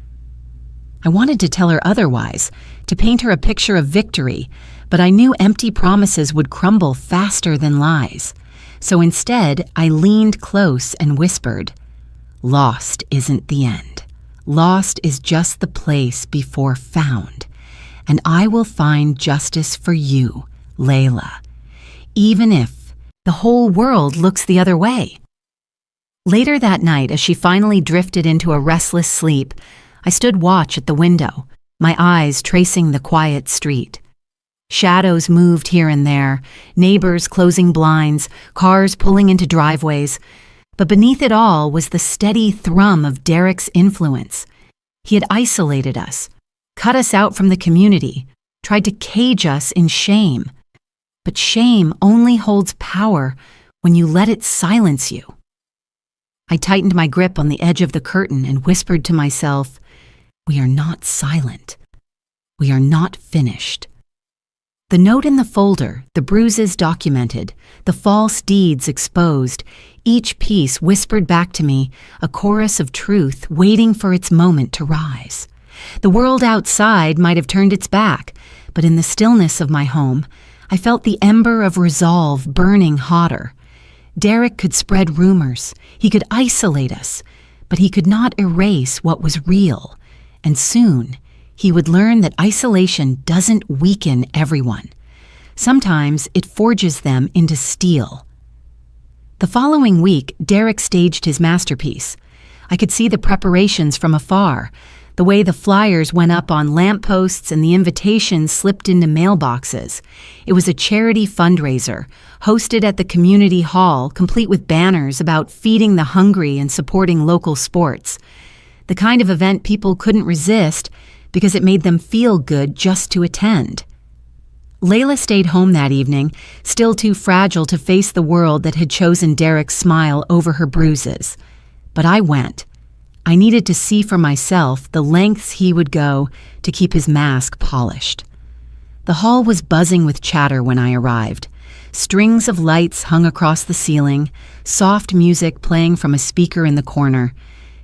[SPEAKER 1] I wanted to tell her otherwise, to paint her a picture of victory, but I knew empty promises would crumble faster than lies. So instead, I leaned close and whispered, "Lost isn't the end. Lost is just the place before found. And I will find justice for you, Layla, even if the whole world looks the other way." Later that night, as she finally drifted into a restless sleep, I stood watch at the window, my eyes tracing the quiet street. Shadows moved here and there, neighbors closing blinds, cars pulling into driveways. But beneath it all was the steady thrum of Derek's influence. He had isolated us, cut us out from the community, tried to cage us in shame. But shame only holds power when you let it silence you. I tightened my grip on the edge of the curtain and whispered to myself, "We are not silent. We are not finished." The note in the folder, the bruises documented, the false deeds exposed, each piece whispered back to me a chorus of truth waiting for its moment to rise. The world outside might have turned its back, but in the stillness of my home, I felt the ember of resolve burning hotter. Derek could spread rumors, he could isolate us, but he could not erase what was real. And soon, he would learn that isolation doesn't weaken everyone. Sometimes it forges them into steel. The following week, Derek staged his masterpiece. I could see the preparations from afar, the way the flyers went up on lampposts and the invitations slipped into mailboxes. It was a charity fundraiser, hosted at the community hall, complete with banners about feeding the hungry and supporting local sports. The kind of event people couldn't resist because it made them feel good just to attend. Layla stayed home that evening, still too fragile to face the world that had chosen Derek's smile over her bruises. But I went. I needed to see for myself the lengths he would go to keep his mask polished. The hall was buzzing with chatter when I arrived. Strings of lights hung across the ceiling, soft music playing from a speaker in the corner.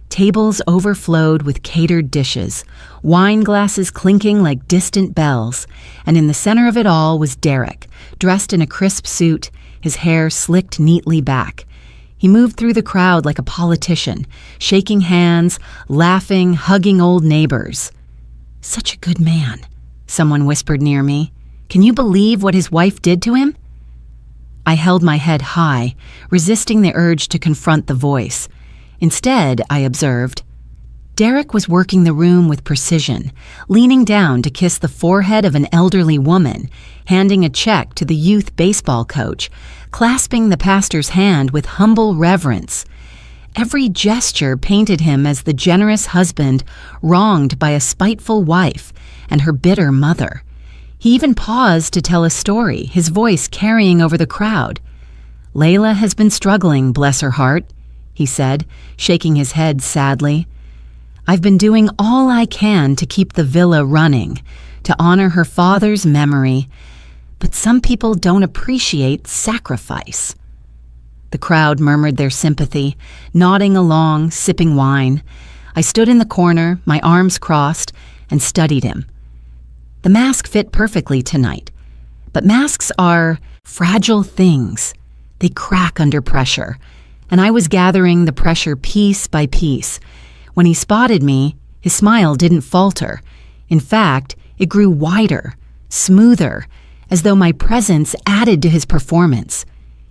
[SPEAKER 1] Tables overflowed with catered dishes, wine glasses clinking like distant bells, and in the center of it all was Derek, dressed in a crisp suit, his hair slicked neatly back. He moved through the crowd like a politician, shaking hands, laughing, hugging old neighbors. "Such a good man," someone whispered near me. "Can you believe what his wife did to him?" I held my head high, resisting the urge to confront the voice. Instead, I observed, Derek was working the room with precision, leaning down to kiss the forehead of an elderly woman, handing a check to the youth baseball coach, clasping the pastor's hand with humble reverence. Every gesture painted him as the generous husband wronged by a spiteful wife and her bitter mother. He even paused to tell a story, his voice carrying over the crowd. "Layla has been struggling, bless her heart," he said, shaking his head sadly. "I've been doing all I can to keep the villa running, to honor her father's memory, but some people don't appreciate sacrifice." The crowd murmured their sympathy, nodding along, sipping wine. I stood in the corner, my arms crossed, and studied him. The mask fit perfectly tonight, but masks are fragile things. They crack under pressure, and I was gathering the pressure piece by piece. When he spotted me, his smile didn't falter. In fact, it grew wider, smoother, as though my presence added to his performance.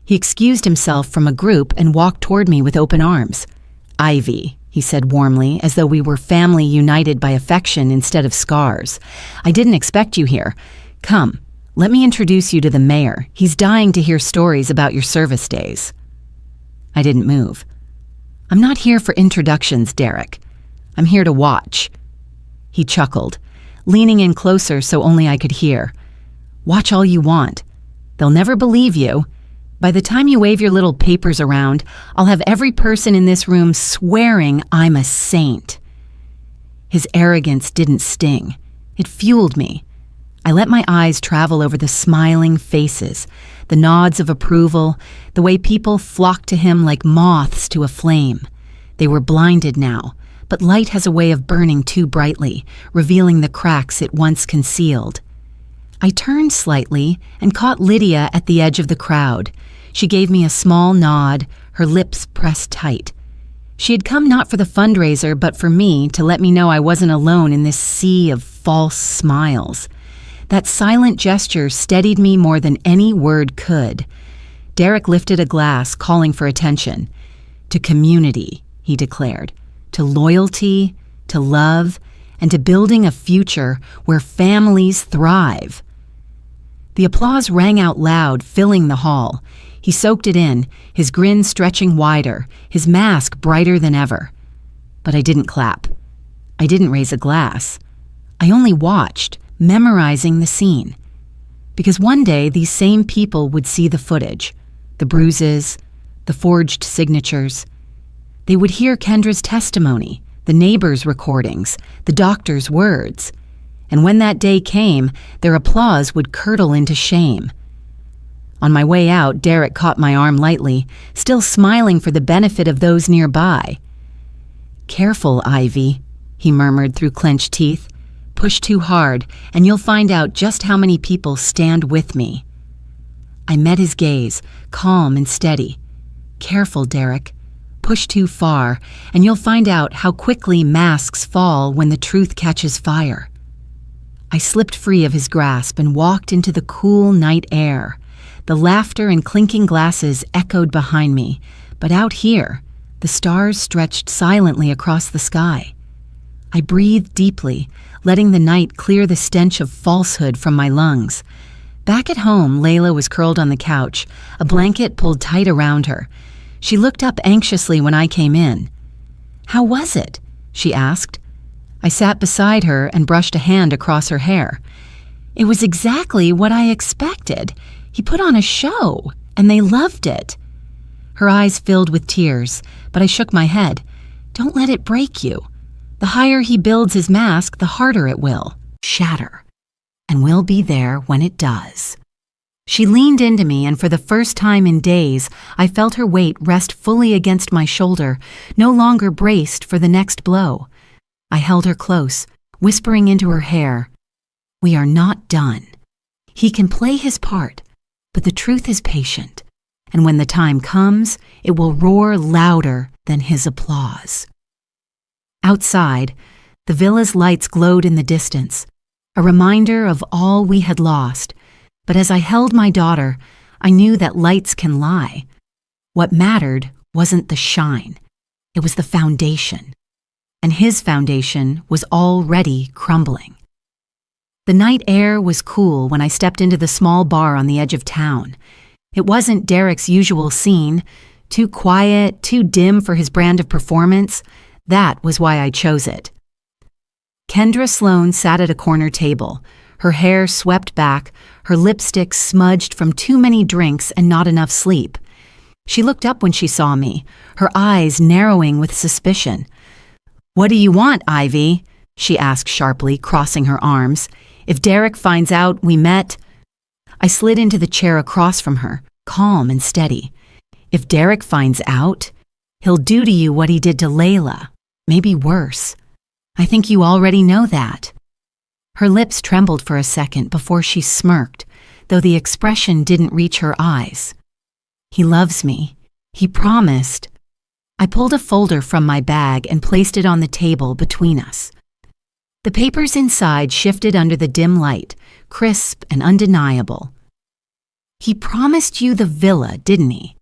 [SPEAKER 1] He excused himself from a group and walked toward me with open arms. "Ivy," he said warmly, as though we were family united by affection instead of scars. "I didn't expect you here. Come, let me introduce you to the mayor. He's dying to hear stories about your service days." I didn't move. "I'm not here for introductions, Derek. I'm here to watch." He chuckled, leaning in closer so only I could hear. "Watch all you want. They'll never believe you. By the time you wave your little papers around, I'll have every person in this room swearing I'm a saint." His arrogance didn't sting. It fueled me. I let my eyes travel over the smiling faces, the nods of approval, the way people flocked to him like moths to a flame. They were blinded now, but light has a way of burning too brightly, revealing the cracks it once concealed. I turned slightly and caught Lydia at the edge of the crowd. She gave me a small nod, her lips pressed tight. She had come not for the fundraiser, but for me, to let me know I wasn't alone in this sea of false smiles. That silent gesture steadied me more than any word could. Derek lifted a glass, calling for attention. to community, he declared, to loyalty, to love, and to building a future where families thrive. The applause rang out loud, filling the hall. He soaked it in, his grin stretching wider, his mask brighter than ever. But I didn't clap. I didn't raise a glass. I only watched, memorizing the scene. Because one day these same people would see the footage, the bruises, the forged signatures. They would hear Kendra's testimony, the neighbors' recordings, the doctor's words. And when that day came, their applause would curdle into shame. On my way out, Derek caught my arm lightly, still smiling for the benefit of those nearby. "Careful, Ivy," he murmured through clenched teeth. "Push too hard, and you'll find out just how many people stand with me." I met his gaze, calm and steady. "Careful, Derek. Push too far, and you'll find out how quickly masks fall when the truth catches fire." I slipped free of his grasp and walked into the cool night air. The laughter and clinking glasses echoed behind me, but out here, the stars stretched silently across the sky. I breathed deeply, letting the night clear the stench of falsehood from my lungs. Back at home, Layla was curled on the couch, a blanket pulled tight around her. She looked up anxiously when I came in. "How was it?" she asked. I sat beside her and brushed a hand across her hair. "It was exactly what I expected. He put on a show, and they loved it." Her eyes filled with tears, but I shook my head. "Don't let it break you. The higher he builds his mask, the harder it will shatter. And we'll be there when it does." She leaned into me, and for the first time in days, I felt her weight rest fully against my shoulder, no longer braced for the next blow. I held her close, whispering into her hair, "We are not done. He can play his part, but the truth is patient, and when the time comes, it will roar louder than his applause." Outside, the villa's lights glowed in the distance, a reminder of all we had lost. But as I held my daughter, I knew that lights can lie. What mattered wasn't the shine. It was the foundation. And his foundation was already crumbling. The night air was cool when I stepped into the small bar on the edge of town. It wasn't Derek's usual scene, too quiet, too dim for his brand of performance. That was why I chose it. Kendra Sloan sat at a corner table, her hair swept back, her lipstick smudged from too many drinks and not enough sleep. She looked up when she saw me, her eyes narrowing with suspicion. "What do you want, Ivy?" she asked sharply, crossing her arms. "If Derek finds out we met—" I slid into the chair across from her, calm and steady. "If Derek finds out, he'll do to you what he did to Layla, maybe worse. I think you already know that." Her lips trembled for a second before she smirked, though the expression didn't reach her eyes. "He loves me. He promised." I pulled a folder from my bag and placed it on the table between us. The papers inside shifted under the dim light, crisp and undeniable. "He promised you the villa, didn't he?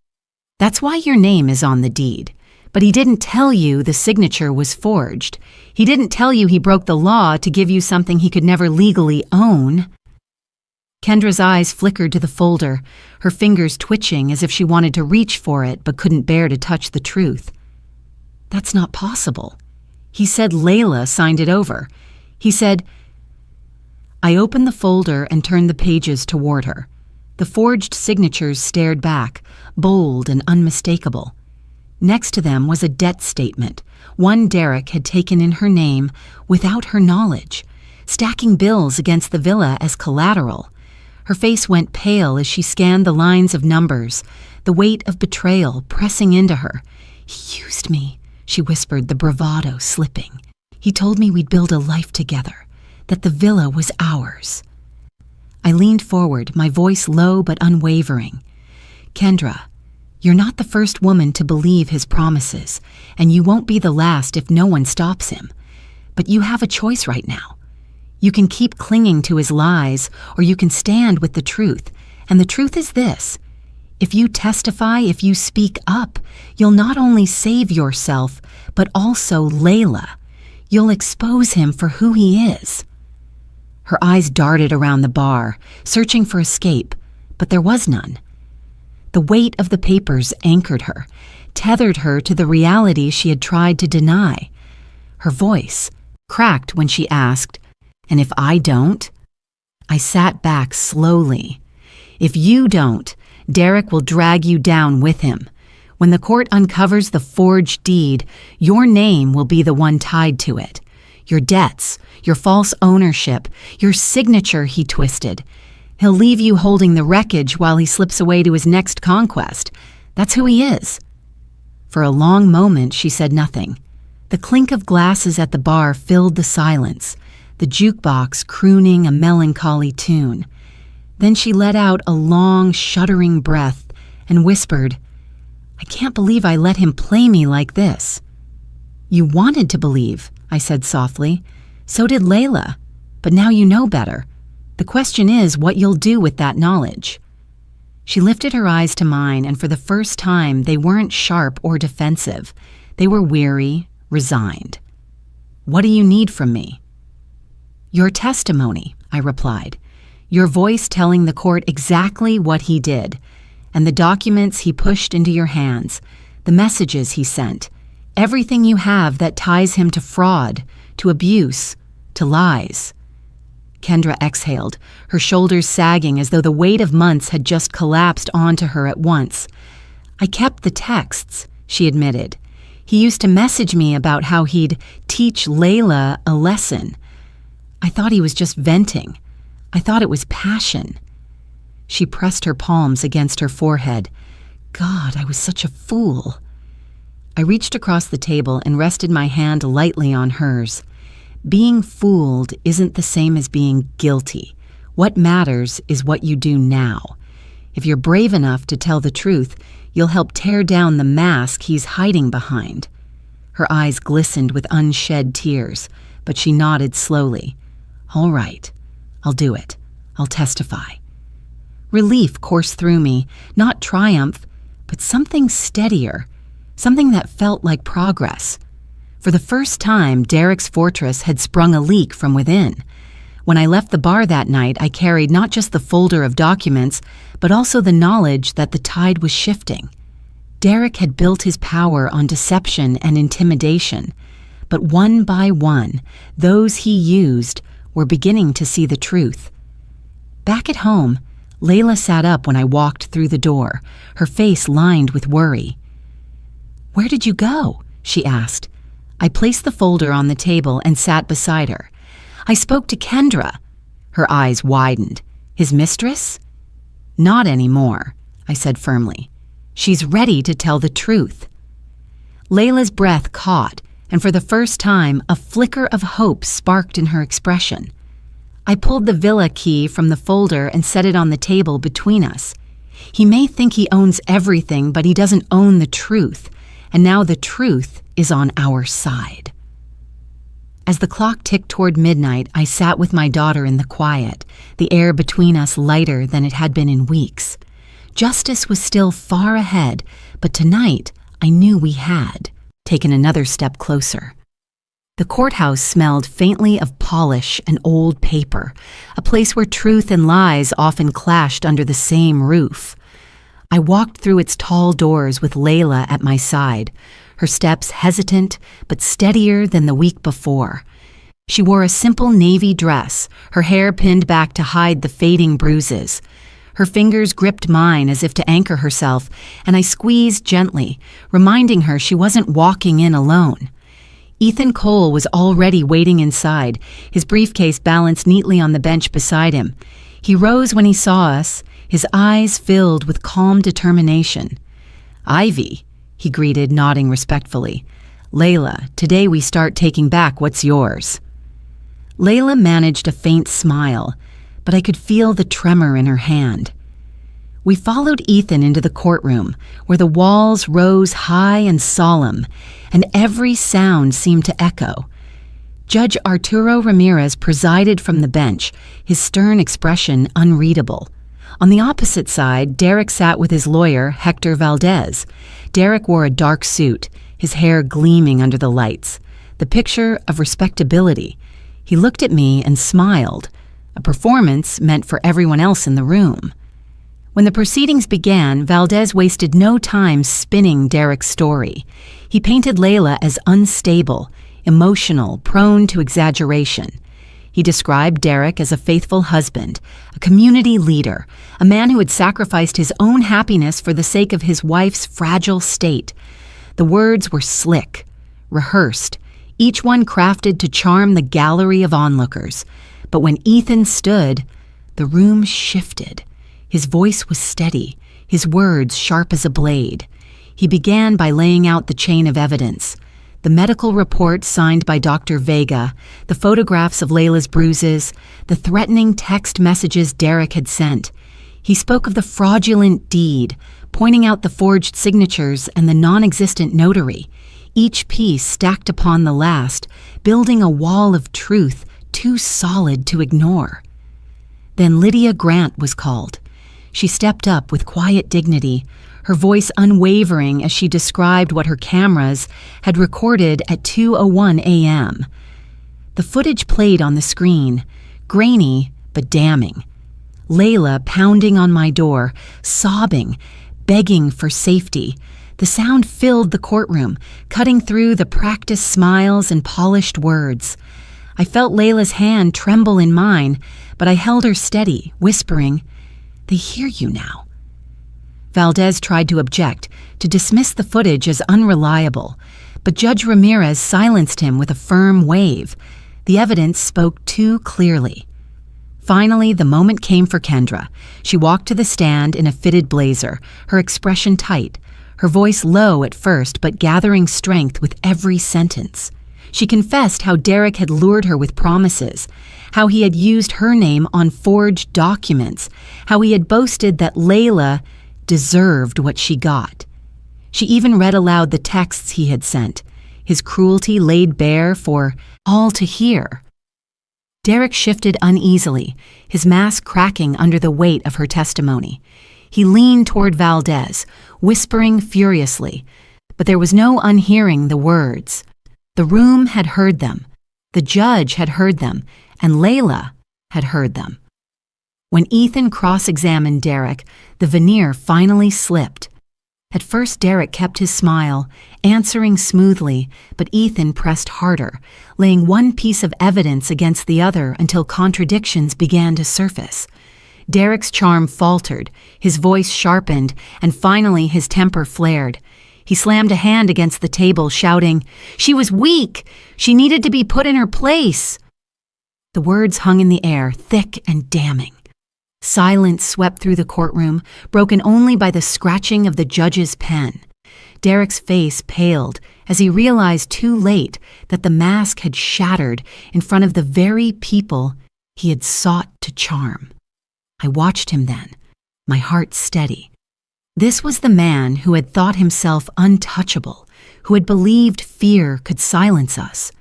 [SPEAKER 1] That's why your name is on the deed. But he didn't tell you the signature was forged. He didn't tell you he broke the law to give you something he could never legally own." Kendra's eyes flickered to the folder, her fingers twitching as if she wanted to reach for it but couldn't bear to touch the truth. "That's not possible. He said Layla signed it over. He said—" I opened the folder and turned the pages toward her. The forged signatures stared back, bold and unmistakable. Next to them was a debt statement, one Derek had taken in her name without her knowledge, stacking bills against the villa as collateral. Her face went pale as she scanned the lines of numbers, the weight of betrayal pressing into her. "He used me," she whispered, the bravado slipping. "He told me we'd build a life together, that the villa was ours." I leaned forward, my voice low but unwavering. "Kendra, you're not the first woman to believe his promises, and you won't be the last if no one stops him. But you have a choice right now. You can keep clinging to his lies, or you can stand with the truth. And the truth is this: If you testify, if you speak up, you'll not only save yourself, but also Layla. You'll expose him for who he is." Her eyes darted around the bar, searching for escape, but there was none. The weight of the papers anchored her, tethered her to the reality she had tried to deny. Her voice cracked when she asked, "And if I don't?" I sat back slowly. "If you don't, Derek will drag you down with him. When the court uncovers the forged deed, your name will be the one tied to it. Your debts, your false ownership, your signature he twisted. He'll leave you holding the wreckage while he slips away to his next conquest. That's who he is." For a long moment, she said nothing. The clink of glasses at the bar filled the silence, the jukebox crooning a melancholy tune. Then she let out a long, shuddering breath and whispered, "I can't believe I let him play me like this." "You wanted to believe," I said softly. "So did Layla. But now you know better. The question is what you'll do with that knowledge." She lifted her eyes to mine, and for the first time they weren't sharp or defensive. They were weary, resigned. "What do you need from me?" "Your testimony," I replied. "Your voice telling the court exactly what he did, and the documents he pushed into your hands, the messages he sent, everything you have that ties him to fraud, to abuse, to lies." Kendra exhaled, her shoulders sagging as though the weight of months had just collapsed onto her at once. "I kept the texts," she admitted. "He used to message me about how he'd teach Layla a lesson. I thought he was just venting. I thought it was passion." She pressed her palms against her forehead. "God, I was such a fool." I reached across the table and rested my hand lightly on hers. Being fooled isn't the same as being guilty. What matters is what you do now. If you're brave enough to tell the truth, you'll help tear down the mask he's hiding behind. Her eyes glistened with unshed tears, but she nodded slowly. "All right, I'll do it. I'll testify." Relief coursed through me, not triumph, but something steadier, something that felt like progress. For the first time, Derek's fortress had sprung a leak from within. When I left the bar that night, I carried not just the folder of documents, but also the knowledge that the tide was shifting. Derek had built his power on deception and intimidation, but one by one, those he used were beginning to see the truth. Back at home, Layla sat up when I walked through the door, her face lined with worry. "Where did you go?" she asked. I placed the folder on the table and sat beside her. "I spoke to Kendra." Her eyes widened. "His mistress?" "Not anymore," I said firmly. "She's ready to tell the truth." Layla's breath caught, and for the first time, a flicker of hope sparked in her expression. I pulled the villa key from the folder and set it on the table between us. He may think he owns everything, but he doesn't own the truth, and now the truth is on our side. As the clock ticked toward midnight, I sat with my daughter in the quiet, the air between us lighter than it had been in weeks. Justice was still far ahead, but tonight I knew we had taken another step closer. The courthouse smelled faintly of polish and old paper, a place where truth and lies often clashed under the same roof. I walked through its tall doors with Layla at my side, her steps hesitant but steadier than the week before. She wore a simple navy dress, her hair pinned back to hide the fading bruises. Her fingers gripped mine as if to anchor herself, and I squeezed gently, reminding her she wasn't walking in alone. Ethan Cole was already waiting inside, his briefcase balanced neatly on the bench beside him. He rose when he saw us, his eyes filled with calm determination. "Ivy," he greeted, nodding respectfully. "Layla, today we start taking back what's yours." Layla managed a faint smile, but I could feel the tremor in her hand. We followed Ethan into the courtroom, where the walls rose high and solemn, and every sound seemed to echo. Judge Arturo Ramirez presided from the bench, his stern expression unreadable. On the opposite side, Derek sat with his lawyer, Hector Valdez. Derek wore a dark suit, his hair gleaming under the lights, the picture of respectability. He looked at me and smiled, a performance meant for everyone else in the room. When the proceedings began, Valdez wasted no time spinning Derek's story. He painted Layla as unstable, emotional, prone to exaggeration. He described Derek as a faithful husband, a community leader, a man who had sacrificed his own happiness for the sake of his wife's fragile state. The words were slick, rehearsed, each one crafted to charm the gallery of onlookers. But when Ethan stood, the room shifted. His voice was steady, his words sharp as a blade. He began by laying out the chain of evidence. The medical report signed by Dr. Vega, the photographs of Layla's bruises, the threatening text messages Derek had sent. He spoke of the fraudulent deed, pointing out the forged signatures and the non-existent notary, each piece stacked upon the last, building a wall of truth too solid to ignore. Then Lydia Grant was called. She stepped up with quiet dignity, her voice unwavering as she described what her cameras had recorded at 2:01 a.m. The footage played on the screen, grainy but damning. Layla pounding on my door, sobbing, begging for safety. The sound filled the courtroom, cutting through the practiced smiles and polished words. I felt Layla's hand tremble in mine, but I held her steady, whispering, "They hear you now." Valdez tried to object, to dismiss the footage as unreliable, but Judge Ramirez silenced him with a firm wave. The evidence spoke too clearly. Finally, the moment came for Kendra. She walked to the stand in a fitted blazer, her expression tight, her voice low at first but gathering strength with every sentence. She confessed how Derek had lured her with promises, how he had used her name on forged documents, how he had boasted that Layla deserved what she got. She even read aloud the texts he had sent, his cruelty laid bare for all to hear. Derek shifted uneasily, his mask cracking under the weight of her testimony. He leaned toward Valdez, whispering furiously, but there was no unhearing the words. The room had heard them, the judge had heard them, and Layla had heard them. When Ethan cross-examined Derek, the veneer finally slipped. At first, Derek kept his smile, answering smoothly, but Ethan pressed harder, laying one piece of evidence against the other until contradictions began to surface. Derek's charm faltered, his voice sharpened, and finally his temper flared. He slammed a hand against the table, shouting, "She was weak! She needed to be put in her place!" The words hung in the air, thick and damning. Silence swept through the courtroom, broken only by the scratching of the judge's pen. Derek's face paled as he realized too late that the mask had shattered in front of the very people he had sought to charm. I watched him then, my heart steady. This was the man who had thought himself untouchable, who had believed fear could silence us.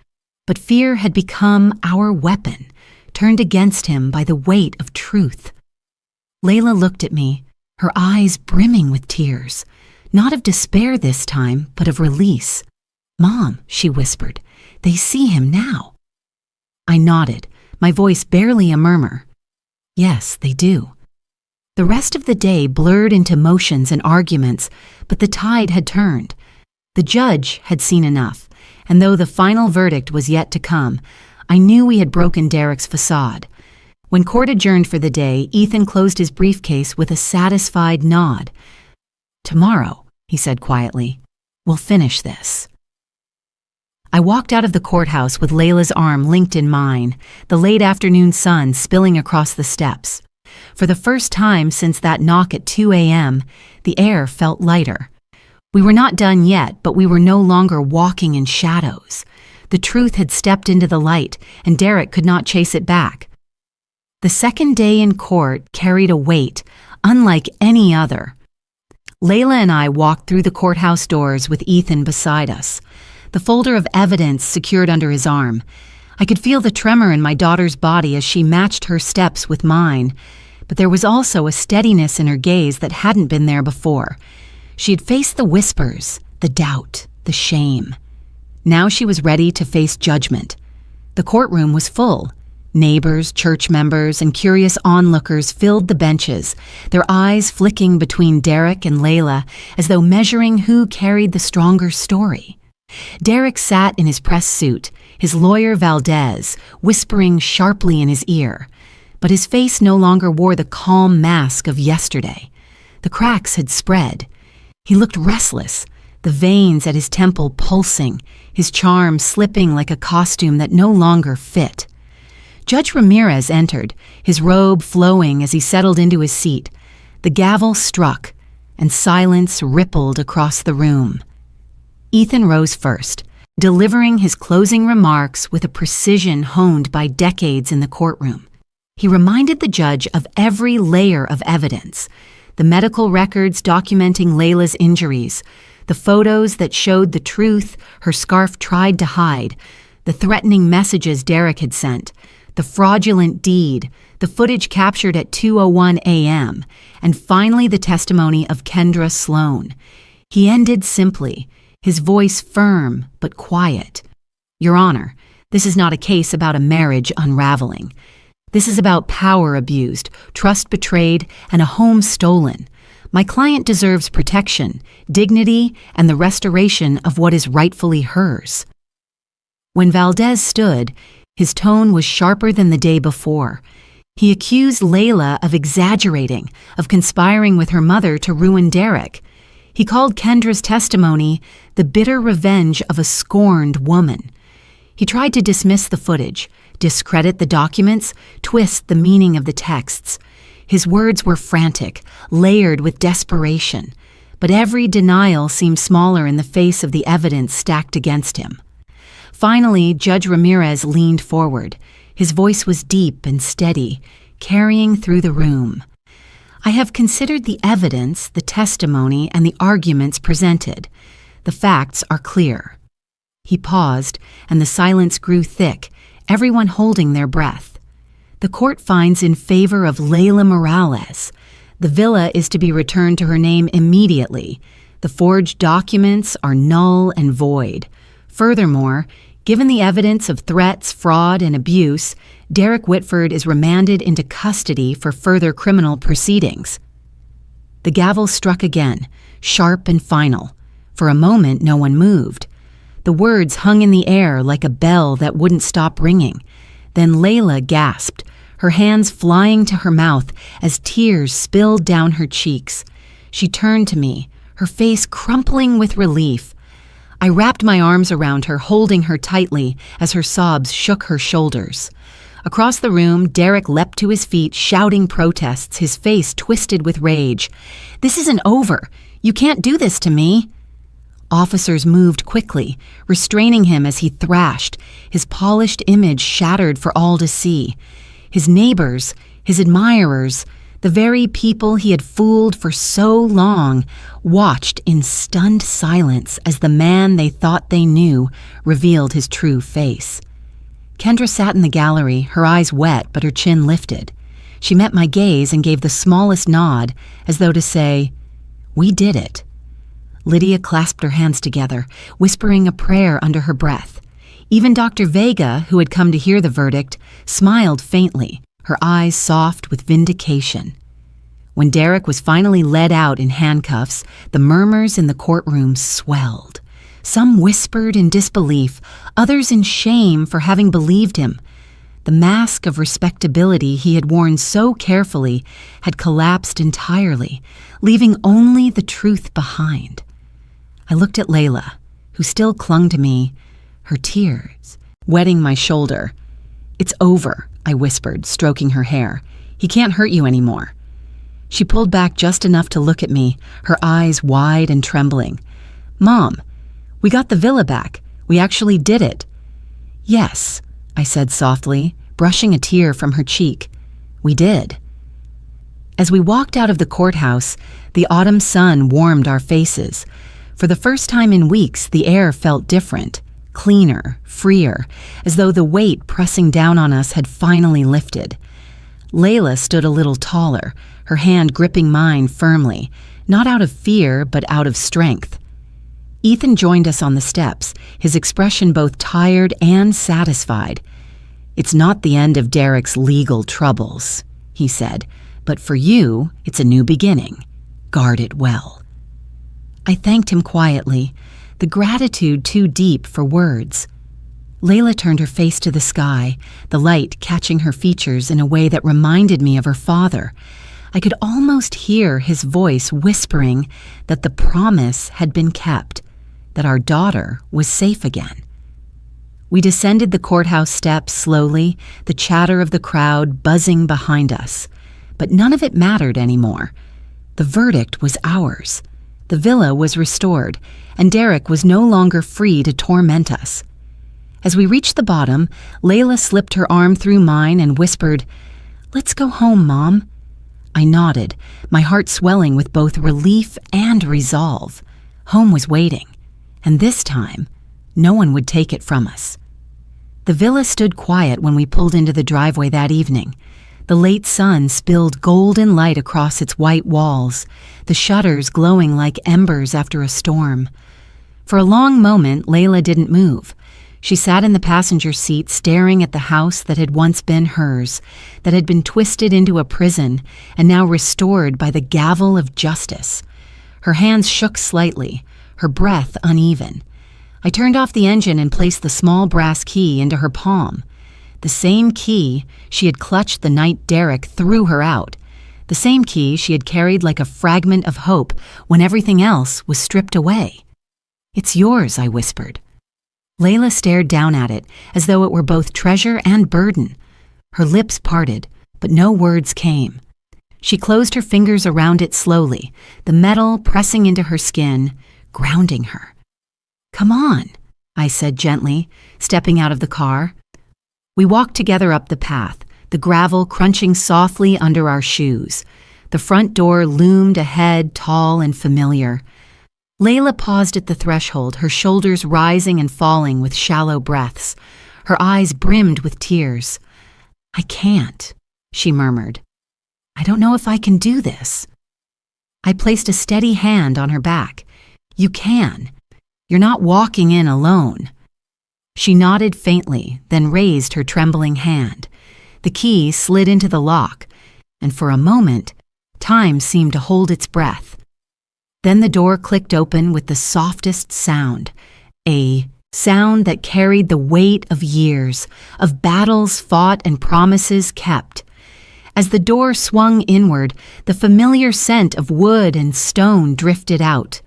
[SPEAKER 1] But fear had become our weapon, turned against him by the weight of truth. Layla looked at me, her eyes brimming with tears, not of despair this time, but of release. "Mom," she whispered, "they see him now." I nodded, my voice barely a murmur. "Yes, they do." The rest of the day blurred into motions and arguments, but the tide had turned. The judge had seen enough, and though the final verdict was yet to come, I knew we had broken Derek's facade. When court adjourned for the day, Ethan closed his briefcase with a satisfied nod. "Tomorrow," he said quietly, "we'll finish this." I walked out of the courthouse with Layla's arm linked in mine, the late afternoon sun spilling across the steps. For the first time since that knock at 2 a.m., the air felt lighter. We were not done yet, but we were no longer walking in shadows. The truth had stepped into the light, and Derek could not chase it back. The second day in court carried a weight, unlike any other. Layla and I walked through the courthouse doors with Ethan beside us, the folder of evidence secured under his arm. I could feel the tremor in my daughter's body as she matched her steps with mine. but there was also a steadiness in her gaze that hadn't been there before. She had faced the whispers, the doubt, the shame. Now she was ready to face judgment. The courtroom was full. Neighbors, church members, and curious onlookers filled the benches, their eyes flicking between Derek and Layla as though measuring who carried the stronger story. Derek sat in his press suit, his lawyer Valdez whispering sharply in his ear, but his face no longer wore the calm mask of yesterday. The cracks had spread. He looked restless, the veins at his temple pulsing, his charm slipping like a costume that no longer fit. Judge Ramirez entered, his robe flowing as he settled into his seat. The gavel struck, and silence rippled across the room. Ethan rose first, delivering his closing remarks with a precision honed by decades in the courtroom. He reminded the judge of every layer of evidence: the medical records documenting Layla's injuries, the photos that showed the truth her scarf tried to hide, the threatening messages Derek had sent, the fraudulent deed, the footage captured at 2:01 a.m., and finally the testimony of Kendra Sloan. He ended simply, his voice firm but quiet. "Your Honor, this is not a case about a marriage unraveling. This is about power abused, trust betrayed, and a home stolen. My client deserves protection, dignity, and the restoration of what is rightfully hers." When Valdez stood, his tone was sharper than the day before. He accused Layla of exaggerating, of conspiring with her mother to ruin Derek. He called Kendra's testimony the bitter revenge of a scorned woman. He tried to dismiss the footage, discredit the documents, twist the meaning of the texts. His words were frantic, layered with desperation, but every denial seemed smaller in the face of the evidence stacked against him. Finally, Judge Ramirez leaned forward. His voice was deep and steady, carrying through the room. "I have considered the evidence, the testimony, and the arguments presented. The facts are clear." He paused, and the silence grew thick, everyone holding their breath. "The court finds in favor of Layla Morales. The villa is to be returned to her name immediately. The forged documents are null and void. Furthermore, given the evidence of threats, fraud, and abuse, Derek Whitford is remanded into custody for further criminal proceedings." The gavel struck again, sharp and final. For a moment, no one moved. The words hung in the air like a bell that wouldn't stop ringing. Then Layla gasped, her hands flying to her mouth as tears spilled down her cheeks. She turned to me, her face crumpling with relief. I wrapped my arms around her, holding her tightly as her sobs shook her shoulders. Across the room, Derek leapt to his feet, shouting protests, his face twisted with rage. "This isn't over. You can't do this to me." Officers moved quickly, restraining him as he thrashed, his polished image shattered for all to see. His neighbors, his admirers, the very people he had fooled for so long, watched in stunned silence as the man they thought they knew revealed his true face. Kendra sat in the gallery, her eyes wet but her chin lifted. She met my gaze and gave the smallest nod, as though to say, "We did it." Lydia clasped her hands together, whispering a prayer under her breath. Even Dr. Vega, who had come to hear the verdict, smiled faintly, her eyes soft with vindication. When Derek was finally led out in handcuffs, the murmurs in the courtroom swelled. Some whispered in disbelief, others in shame for having believed him. The mask of respectability he had worn so carefully had collapsed entirely, leaving only the truth behind. I looked at Layla, who still clung to me, her tears wetting my shoulder. "It's over," I whispered, stroking her hair. "He can't hurt you anymore." She pulled back just enough to look at me, her eyes wide and trembling. "Mom, we got the villa back. We actually did it." "Yes," I said softly, brushing a tear from her cheek. "We did." As we walked out of the courthouse, the autumn sun warmed our faces. For the first time in weeks, the air felt different, cleaner, freer, as though the weight pressing down on us had finally lifted. Layla stood a little taller, her hand gripping mine firmly, not out of fear but out of strength. Ethan joined us on the steps, his expression both tired and satisfied. "It's not the end of Derek's legal troubles," he said, "but for you, it's a new beginning. Guard it well." I thanked him quietly, the gratitude too deep for words. Layla turned her face to the sky, the light catching her features in a way that reminded me of her father. I could almost hear his voice whispering that the promise had been kept, that our daughter was safe again. We descended the courthouse steps slowly, the chatter of the crowd buzzing behind us. But none of it mattered anymore. The verdict was ours. The villa was restored, and Derek was no longer free to torment us. As we reached the bottom, Layla slipped her arm through mine and whispered, "Let's go home, Mom." I nodded, my heart swelling with both relief and resolve. Home was waiting, and this time, no one would take it from us. The villa stood quiet when we pulled into the driveway that evening. The late sun spilled golden light across its white walls, the shutters glowing like embers after a storm. For a long moment, Layla didn't move. She sat in the passenger seat staring at the house that had once been hers, that had been twisted into a prison and now restored by the gavel of justice. Her hands shook slightly, her breath uneven. I turned off the engine and placed the small brass key into her palm. The same key she had clutched the night Derek threw her out. The same key she had carried like a fragment of hope when everything else was stripped away. "It's yours," I whispered. Layla stared down at it as though it were both treasure and burden. Her lips parted, but no words came. She closed her fingers around it slowly, the metal pressing into her skin, grounding her. "Come on," I said gently, stepping out of the car. We walked together up the path, the gravel crunching softly under our shoes. The front door loomed ahead, tall and familiar. Layla paused at the threshold, her shoulders rising and falling with shallow breaths. Her eyes brimmed with tears. "I can't," she murmured. "I don't know if I can do this." I placed a steady hand on her back. "You can. You're not walking in alone." She nodded faintly, then raised her trembling hand. The key slid into the lock, and for a moment, time seemed to hold its breath. Then the door clicked open with the softest sound, a sound that carried the weight of years, of battles fought and promises kept. As the door swung inward, the familiar scent of wood and stone drifted out.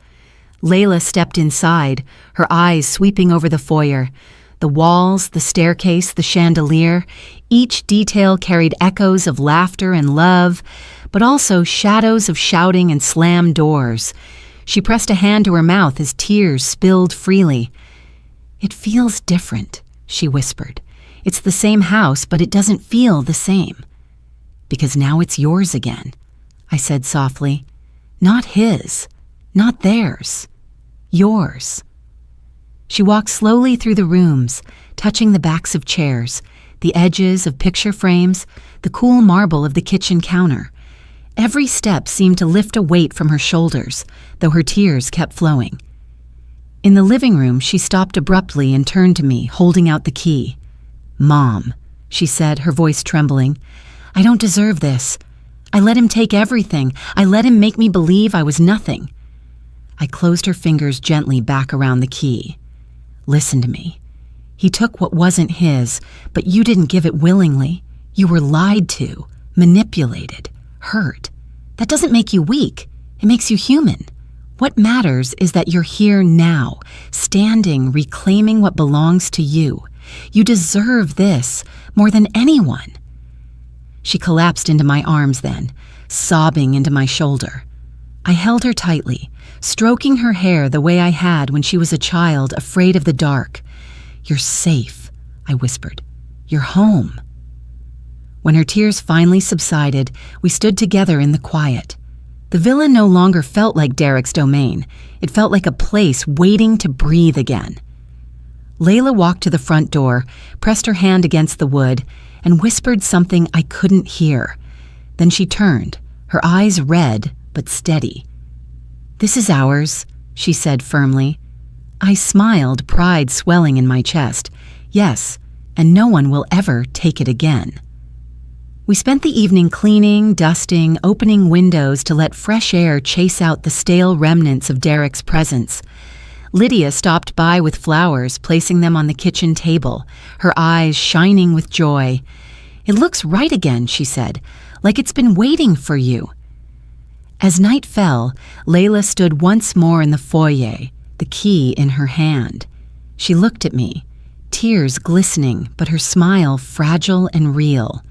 [SPEAKER 1] Layla stepped inside, her eyes sweeping over the foyer. The walls, the staircase, the chandelier, each detail carried echoes of laughter and love, but also shadows of shouting and slammed doors. She pressed a hand to her mouth as tears spilled freely. "It feels different," she whispered. "It's the same house, but it doesn't feel the same." "Because now it's yours again," I said softly. "Not his, not theirs, yours." She walked slowly through the rooms, touching the backs of chairs, the edges of picture frames, the cool marble of the kitchen counter. Every step seemed to lift a weight from her shoulders, though her tears kept flowing. In the living room, she stopped abruptly and turned to me, holding out the key. "Mom," she said, her voice trembling, "I don't deserve this. I let him take everything. I let him make me believe I was nothing." I closed her fingers gently back around the key. "Listen to me. He took what wasn't his, but you didn't give it willingly. You were lied to, manipulated, hurt. That doesn't make you weak. It makes you human. What matters is that you're here now, standing, reclaiming what belongs to you. You deserve this more than anyone." She collapsed into my arms then, sobbing into my shoulder. I held her tightly, stroking her hair the way I had when she was a child afraid of the dark. "You're safe," I whispered. "You're home." When her tears finally subsided, we stood together in the quiet. The villa no longer felt like Derek's domain. It felt like a place waiting to breathe again. Layla walked to the front door, pressed her hand against the wood, and whispered something I couldn't hear. Then she turned, her eyes red but steady. "This is ours," she said firmly. I smiled, pride swelling in my chest. Yes, and no one will ever take it again. We spent the evening cleaning, dusting, opening windows to let fresh air chase out the stale remnants of Derek's presence. Lydia stopped by with flowers, placing them on the kitchen table, her eyes shining with joy. "It looks right again," she said, "like it's been waiting for you." As night fell, Layla stood once more in the foyer, the key in her hand. She looked at me, tears glistening, but her smile fragile and real.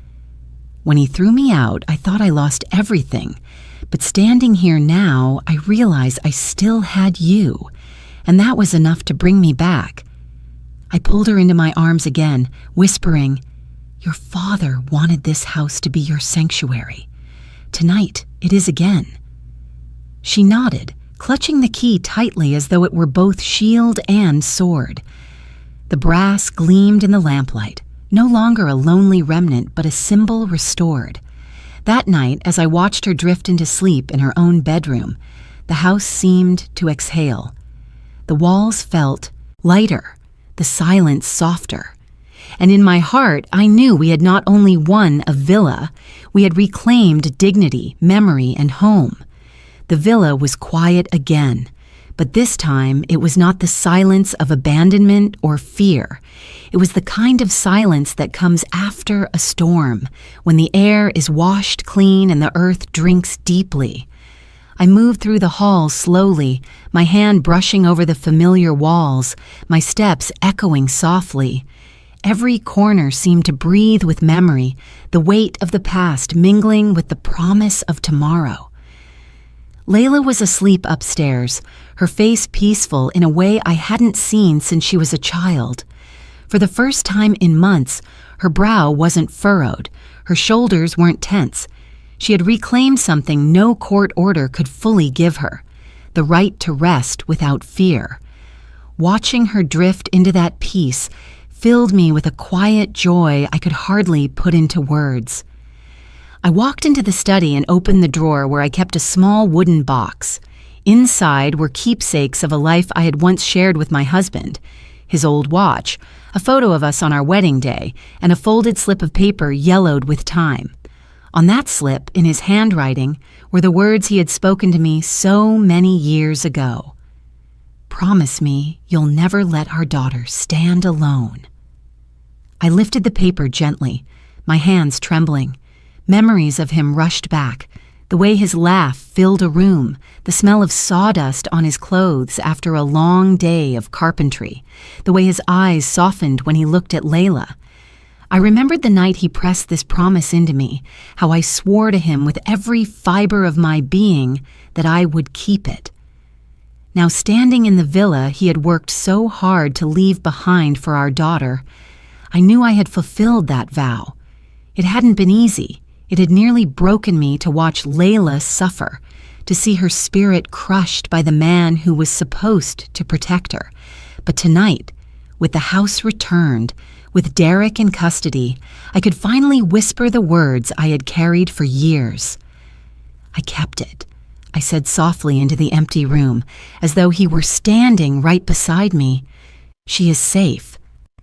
[SPEAKER 1] When he threw me out, I thought I lost everything, but standing here now, I realize I still had you, and that was enough to bring me back. I pulled her into my arms again, whispering, "Your father wanted this house to be your sanctuary. Tonight, it is again." She nodded, clutching the key tightly as though it were both shield and sword. The brass gleamed in the lamplight, no longer a lonely remnant, but a symbol restored. That night, as I watched her drift into sleep in her own bedroom, the house seemed to exhale. The walls felt lighter, the silence softer. And in my heart, I knew we had not only won a villa, we had reclaimed dignity, memory, and home. The villa was quiet again, but this time it was not the silence of abandonment or fear. It was the kind of silence that comes after a storm, when the air is washed clean and the earth drinks deeply. I moved through the hall slowly, my hand brushing over the familiar walls, my steps echoing softly. Every corner seemed to breathe with memory, the weight of the past mingling with the promise of tomorrow. Layla was asleep upstairs, her face peaceful in a way I hadn't seen since she was a child. For the first time in months, her brow wasn't furrowed, her shoulders weren't tense. She had reclaimed something no court order could fully give her, the right to rest without fear. Watching her drift into that peace filled me with a quiet joy I could hardly put into words. I walked into the study and opened the drawer where I kept a small wooden box. Inside were keepsakes of a life I had once shared with my husband, his old watch, a photo of us on our wedding day, and a folded slip of paper yellowed with time. On that slip, in his handwriting, were the words he had spoken to me so many years ago. "Promise me you'll never let our daughter stand alone." I lifted the paper gently, my hands trembling. Memories of him rushed back, the way his laugh filled a room, the smell of sawdust on his clothes after a long day of carpentry, the way his eyes softened when he looked at Layla. I remembered the night he pressed this promise into me, how I swore to him with every fiber of my being that I would keep it. Now, standing in the villa he had worked so hard to leave behind for our daughter, I knew I had fulfilled that vow. It hadn't been easy. It had nearly broken me to watch Layla suffer, to see her spirit crushed by the man who was supposed to protect her. But tonight, with the house returned, with Derek in custody, I could finally whisper the words I had carried for years. "I kept it," I said softly into the empty room, as though he were standing right beside me. "She is safe.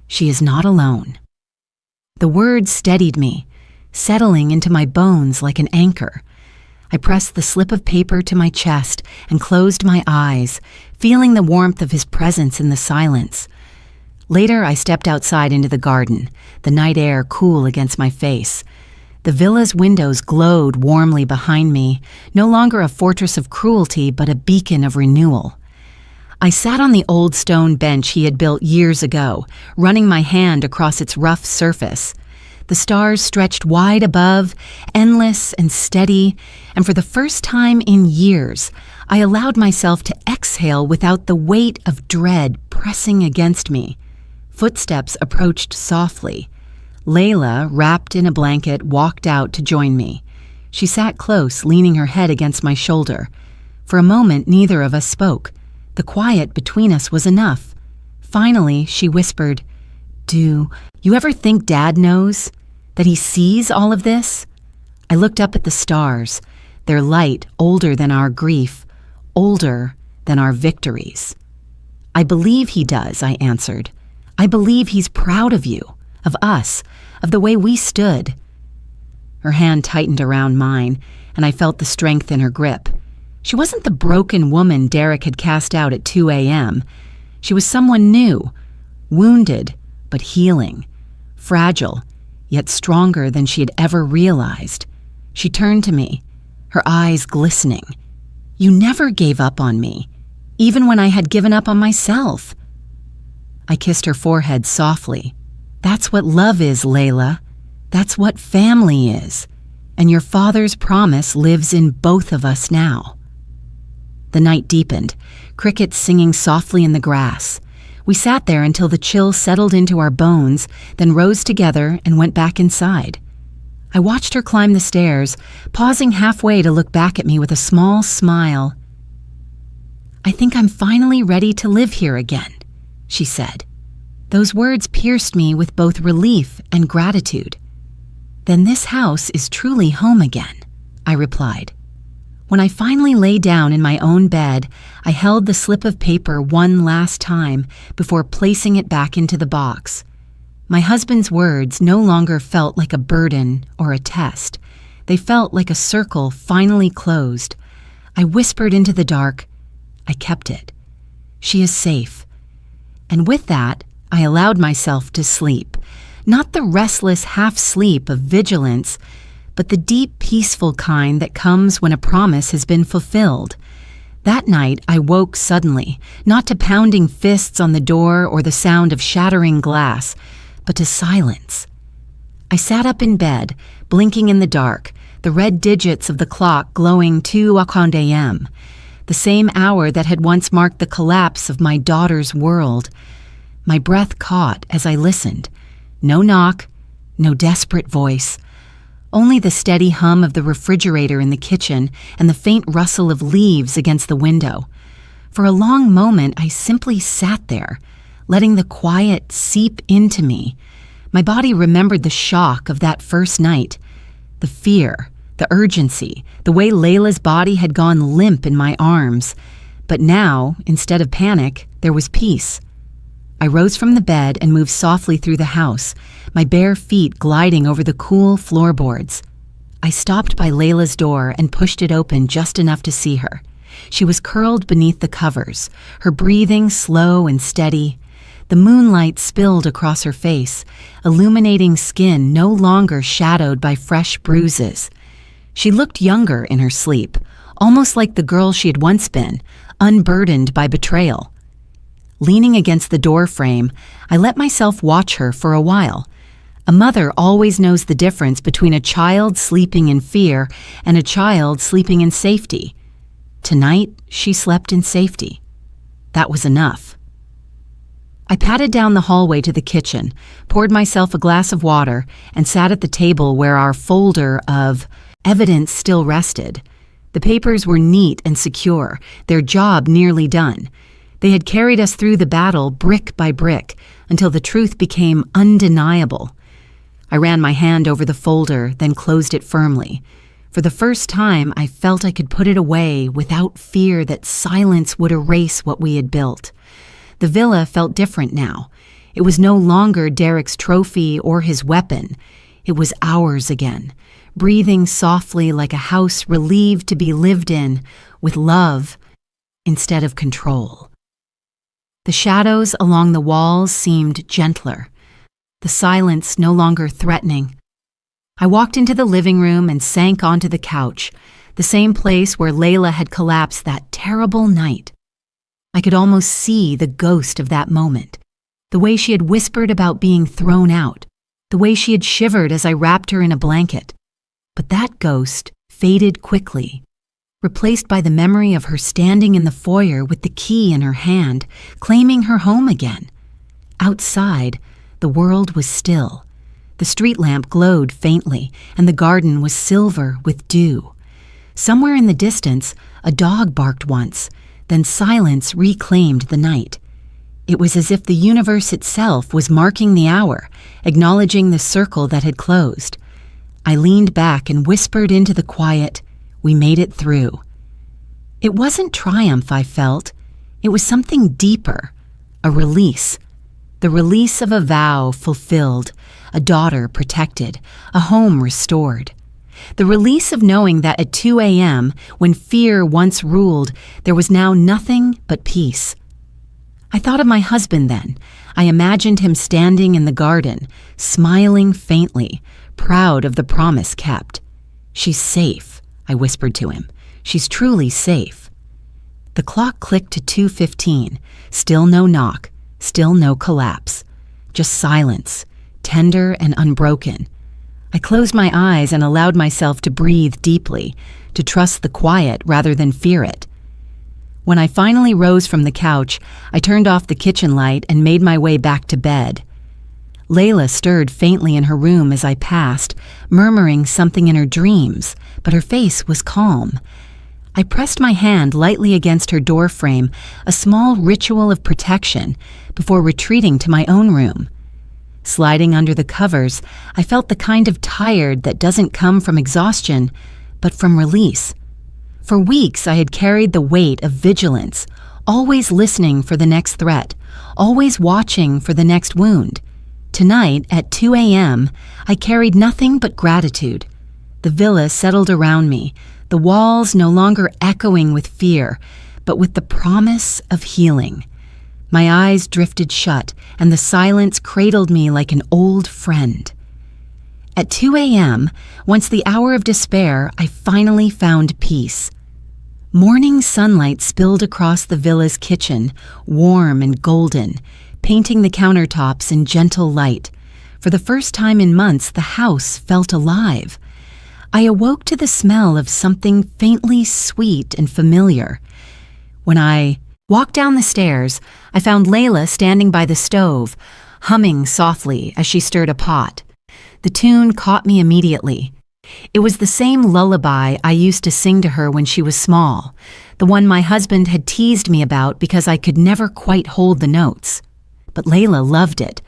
[SPEAKER 1] She is not alone." The words steadied me, settling into my bones like an anchor. I pressed the slip of paper to my chest and closed my eyes, feeling the warmth of his presence in the silence. Later, I stepped outside into the garden, the night air cool against my face. The villa's windows glowed warmly behind me, no longer a fortress of cruelty, but a beacon of renewal. I sat on the old stone bench he had built years ago, running my hand across its rough surface. The stars stretched wide above, endless and steady, and for the first time in years, I allowed myself to exhale without the weight of dread pressing against me. Footsteps approached softly. Layla, wrapped in a blanket, walked out to join me. She sat close, leaning her head against my shoulder. For a moment, neither of us spoke. The quiet between us was enough. Finally, she whispered, "Do you ever think Dad knows?" That he sees all of this? I looked up at the stars, their light older than our grief, older than our victories. I believe he does, I answered. I believe he's proud of you, of us, of the way we stood. Her hand tightened around mine, and I felt the strength in her grip. She wasn't the broken woman Derek had cast out at 2 a.m. She was someone new, wounded but healing, fragile, yet stronger than she had ever realized. She turned to me, her eyes glistening. You never gave up on me, even when I had given up on myself. I kissed her forehead softly. That's what love is, Layla. That's what family is. And your father's promise lives in both of us now. The night deepened, crickets singing softly in the grass. We sat there until the chill settled into our bones, then rose together and went back inside. I watched her climb the stairs, pausing halfway to look back at me with a small smile. I think I'm finally ready to live here again, she said. Those words pierced me with both relief and gratitude. Then this house is truly home again, I replied. When I finally lay down in my own bed, I held the slip of paper one last time before placing it back into the box. My husband's words no longer felt like a burden or a test. They felt like a circle finally closed. I whispered into the dark, I kept it. She is safe. And with that, I allowed myself to sleep. Not the restless half-sleep of vigilance, but the deep, peaceful kind that comes when a promise has been fulfilled. That night, I woke suddenly, not to pounding fists on the door or the sound of shattering glass, but to silence. I sat up in bed, blinking in the dark, the red digits of the clock glowing 2:00 a.m., the same hour that had once marked the collapse of my daughter's world. My breath caught as I listened. No knock, no desperate voice. Only the steady hum of the refrigerator in the kitchen and the faint rustle of leaves against the window. For a long moment, I simply sat there, letting the quiet seep into me. My body remembered the shock of that first night, the fear, the urgency, the way Layla's body had gone limp in my arms. But now, instead of panic, there was peace. I rose from the bed and moved softly through the house, my bare feet gliding over the cool floorboards. I stopped by Layla's door and pushed it open just enough to see her. She was curled beneath the covers, her breathing slow and steady. The moonlight spilled across her face, illuminating skin no longer shadowed by fresh bruises. She looked younger in her sleep, almost like the girl she had once been, unburdened by betrayal. Leaning against the door frame, I let myself watch her for a while. A mother always knows the difference between a child sleeping in fear and a child sleeping in safety. Tonight, she slept in safety. That was enough. I padded down the hallway to the kitchen, poured myself a glass of water, and sat at the table where our folder of evidence still rested. The papers were neat and secure, their job nearly done. They had carried us through the battle brick by brick until the truth became undeniable. I ran my hand over the folder, then closed it firmly. For the first time, I felt I could put it away without fear that silence would erase what we had built. The villa felt different now. It was no longer Derek's trophy or his weapon. It was ours again, breathing softly like a house relieved to be lived in, with love instead of control. The shadows along the walls seemed gentler, the silence no longer threatening. I walked into the living room and sank onto the couch, the same place where Layla had collapsed that terrible night. I could almost see the ghost of that moment, the way she had whispered about being thrown out, the way she had shivered as I wrapped her in a blanket. But that ghost faded quickly, replaced by the memory of her standing in the foyer with the key in her hand, claiming her home again. Outside, the world was still. The street lamp glowed faintly, and the garden was silver with dew. Somewhere in the distance, a dog barked once, then silence reclaimed the night. It was as if the universe itself was marking the hour, acknowledging the circle that had closed. I leaned back and whispered into the quiet, "We made it through." It wasn't triumph I felt. It was something deeper, a release. The release of a vow fulfilled, a daughter protected, a home restored. The release of knowing that at 2 a.m., when fear once ruled, there was now nothing but peace. I thought of my husband then. I imagined him standing in the garden, smiling faintly, proud of the promise kept. "She's safe," I whispered to him. "She's truly safe." The clock clicked to 2:15. Still no knock, still no collapse. Just silence, tender and unbroken. I closed my eyes and allowed myself to breathe deeply, to trust the quiet rather than fear it. When I finally rose from the couch, I turned off the kitchen light and made my way back to bed. Layla stirred faintly in her room as I passed, murmuring something in her dreams, but her face was calm. I pressed my hand lightly against her doorframe, a small ritual of protection, before retreating to my own room. Sliding under the covers, I felt the kind of tired that doesn't come from exhaustion, but from release. For weeks I had carried the weight of vigilance, always listening for the next threat, always watching for the next wound. Tonight, at 2 a.m., I carried nothing but gratitude. The villa settled around me, the walls no longer echoing with fear, but with the promise of healing. My eyes drifted shut, and the silence cradled me like an old friend. At 2 a.m., once the hour of despair, I finally found peace. Morning sunlight spilled across the villa's kitchen, warm and golden, painting the countertops in gentle light. For the first time in months, the house felt alive. I awoke to the smell of something faintly sweet and familiar. When I walked down the stairs, I found Layla standing by the stove, humming softly as she stirred a pot. The tune caught me immediately. It was the same lullaby I used to sing to her when she was small, the one my husband had teased me about because I could never quite hold the notes. But Layla loved it.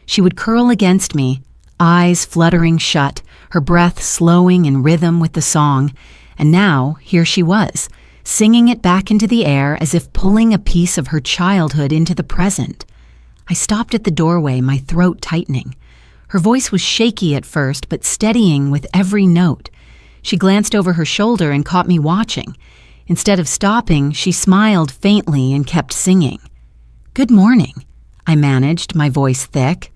[SPEAKER 1] She would curl against me, eyes fluttering shut, her breath slowing in rhythm with the song, and now here she was, singing it back into the air as if pulling a piece of her childhood into the present. I stopped at the doorway, my throat tightening. Her voice was shaky at first, but steadying with every note. She glanced over her shoulder and caught me watching. Instead of stopping, she smiled faintly and kept singing. "Good morning," I managed, my voice thick.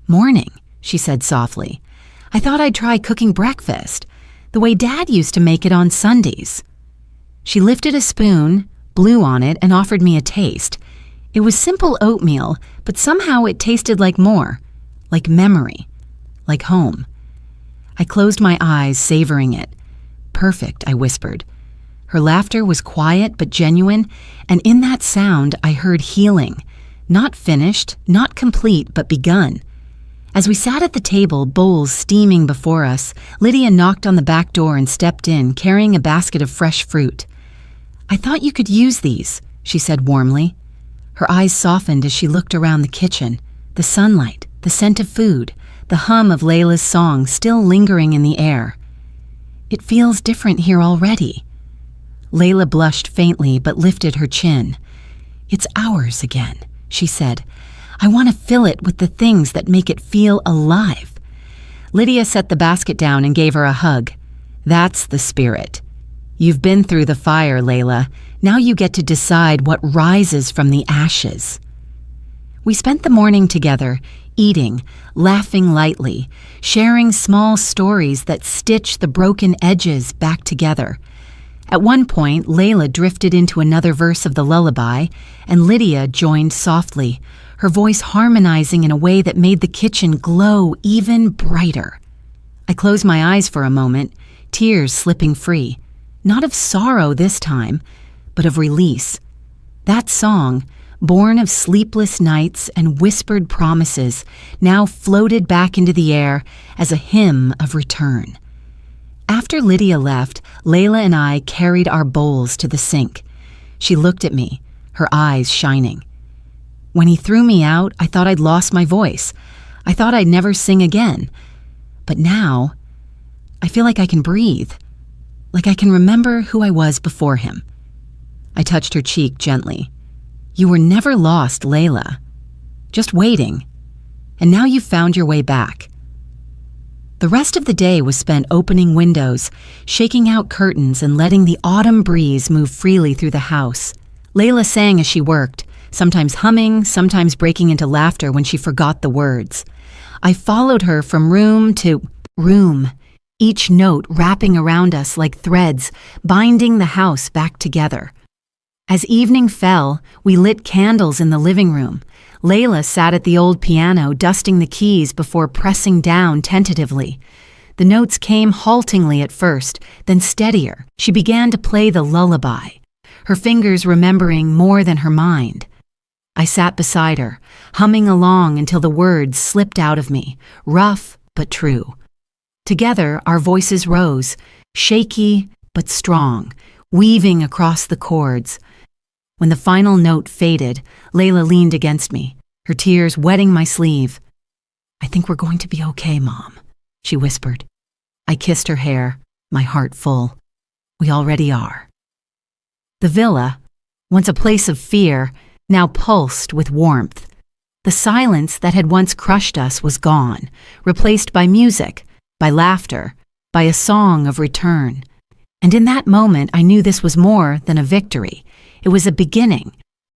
[SPEAKER 1] "Morning," she said softly. "I thought I'd try cooking breakfast, the way Dad used to make it on Sundays." She lifted a spoon, blew on it, and offered me a taste. It was simple oatmeal, but somehow it tasted like more, like memory, like home. I closed my eyes, savoring it. "Perfect," I whispered. Her laughter was quiet but genuine, and in that sound I heard healing. Not finished, not complete, but begun. As we sat at the table, bowls steaming before us, Lydia knocked on the back door and stepped in, carrying a basket of fresh fruit. "I thought you could use these," she said warmly. Her eyes softened as she looked around the kitchen. The sunlight, the scent of food, the hum of Layla's song still lingering in the air. "It feels different here already." Layla blushed faintly but lifted her chin. "It's ours again," she said. "I want to fill it with the things that make it feel alive." Lydia set the basket down and gave her a hug. "That's the spirit. You've been through the fire, Layla. Now you get to decide what rises from the ashes." We spent the morning together, eating, laughing lightly, sharing small stories that stitch the broken edges back together. At one point, Layla drifted into another verse of the lullaby, and Lydia joined softly, her voice harmonizing in a way that made the kitchen glow even brighter. I closed my eyes for a moment, tears slipping free. Not of sorrow this time, but of release. That song, born of sleepless nights and whispered promises, now floated back into the air as a hymn of return. After Lydia left, Layla and I carried our bowls to the sink. She looked at me, her eyes shining. When he threw me out, I thought I'd lost my voice. I thought I'd never sing again. But now, I feel like I can breathe, like I can remember who I was before him. I touched her cheek gently. You were never lost, Layla. Just waiting. And now you've found your way back. The rest of the day was spent opening windows, shaking out curtains, and letting the autumn breeze move freely through the house. Layla sang as she worked, sometimes humming, sometimes breaking into laughter when she forgot the words. I followed her from room to room, each note wrapping around us like threads, binding the house back together. As evening fell, we lit candles in the living room. Layla sat at the old piano, dusting the keys before pressing down tentatively. The notes came haltingly at first, then steadier. She began to play the lullaby, her fingers remembering more than her mind. I sat beside her, humming along until the words slipped out of me, rough but true. Together, our voices rose, shaky but strong, weaving across the chords. When the final note faded, Layla leaned against me, her tears wetting my sleeve. I think we're going to be okay, Mom, she whispered. I kissed her hair, my heart full. We already are. The villa, once a place of fear, now pulsed with warmth. The silence that had once crushed us was gone, replaced by music, by laughter, by a song of return. And in that moment, I knew this was more than a victory. It was a beginning,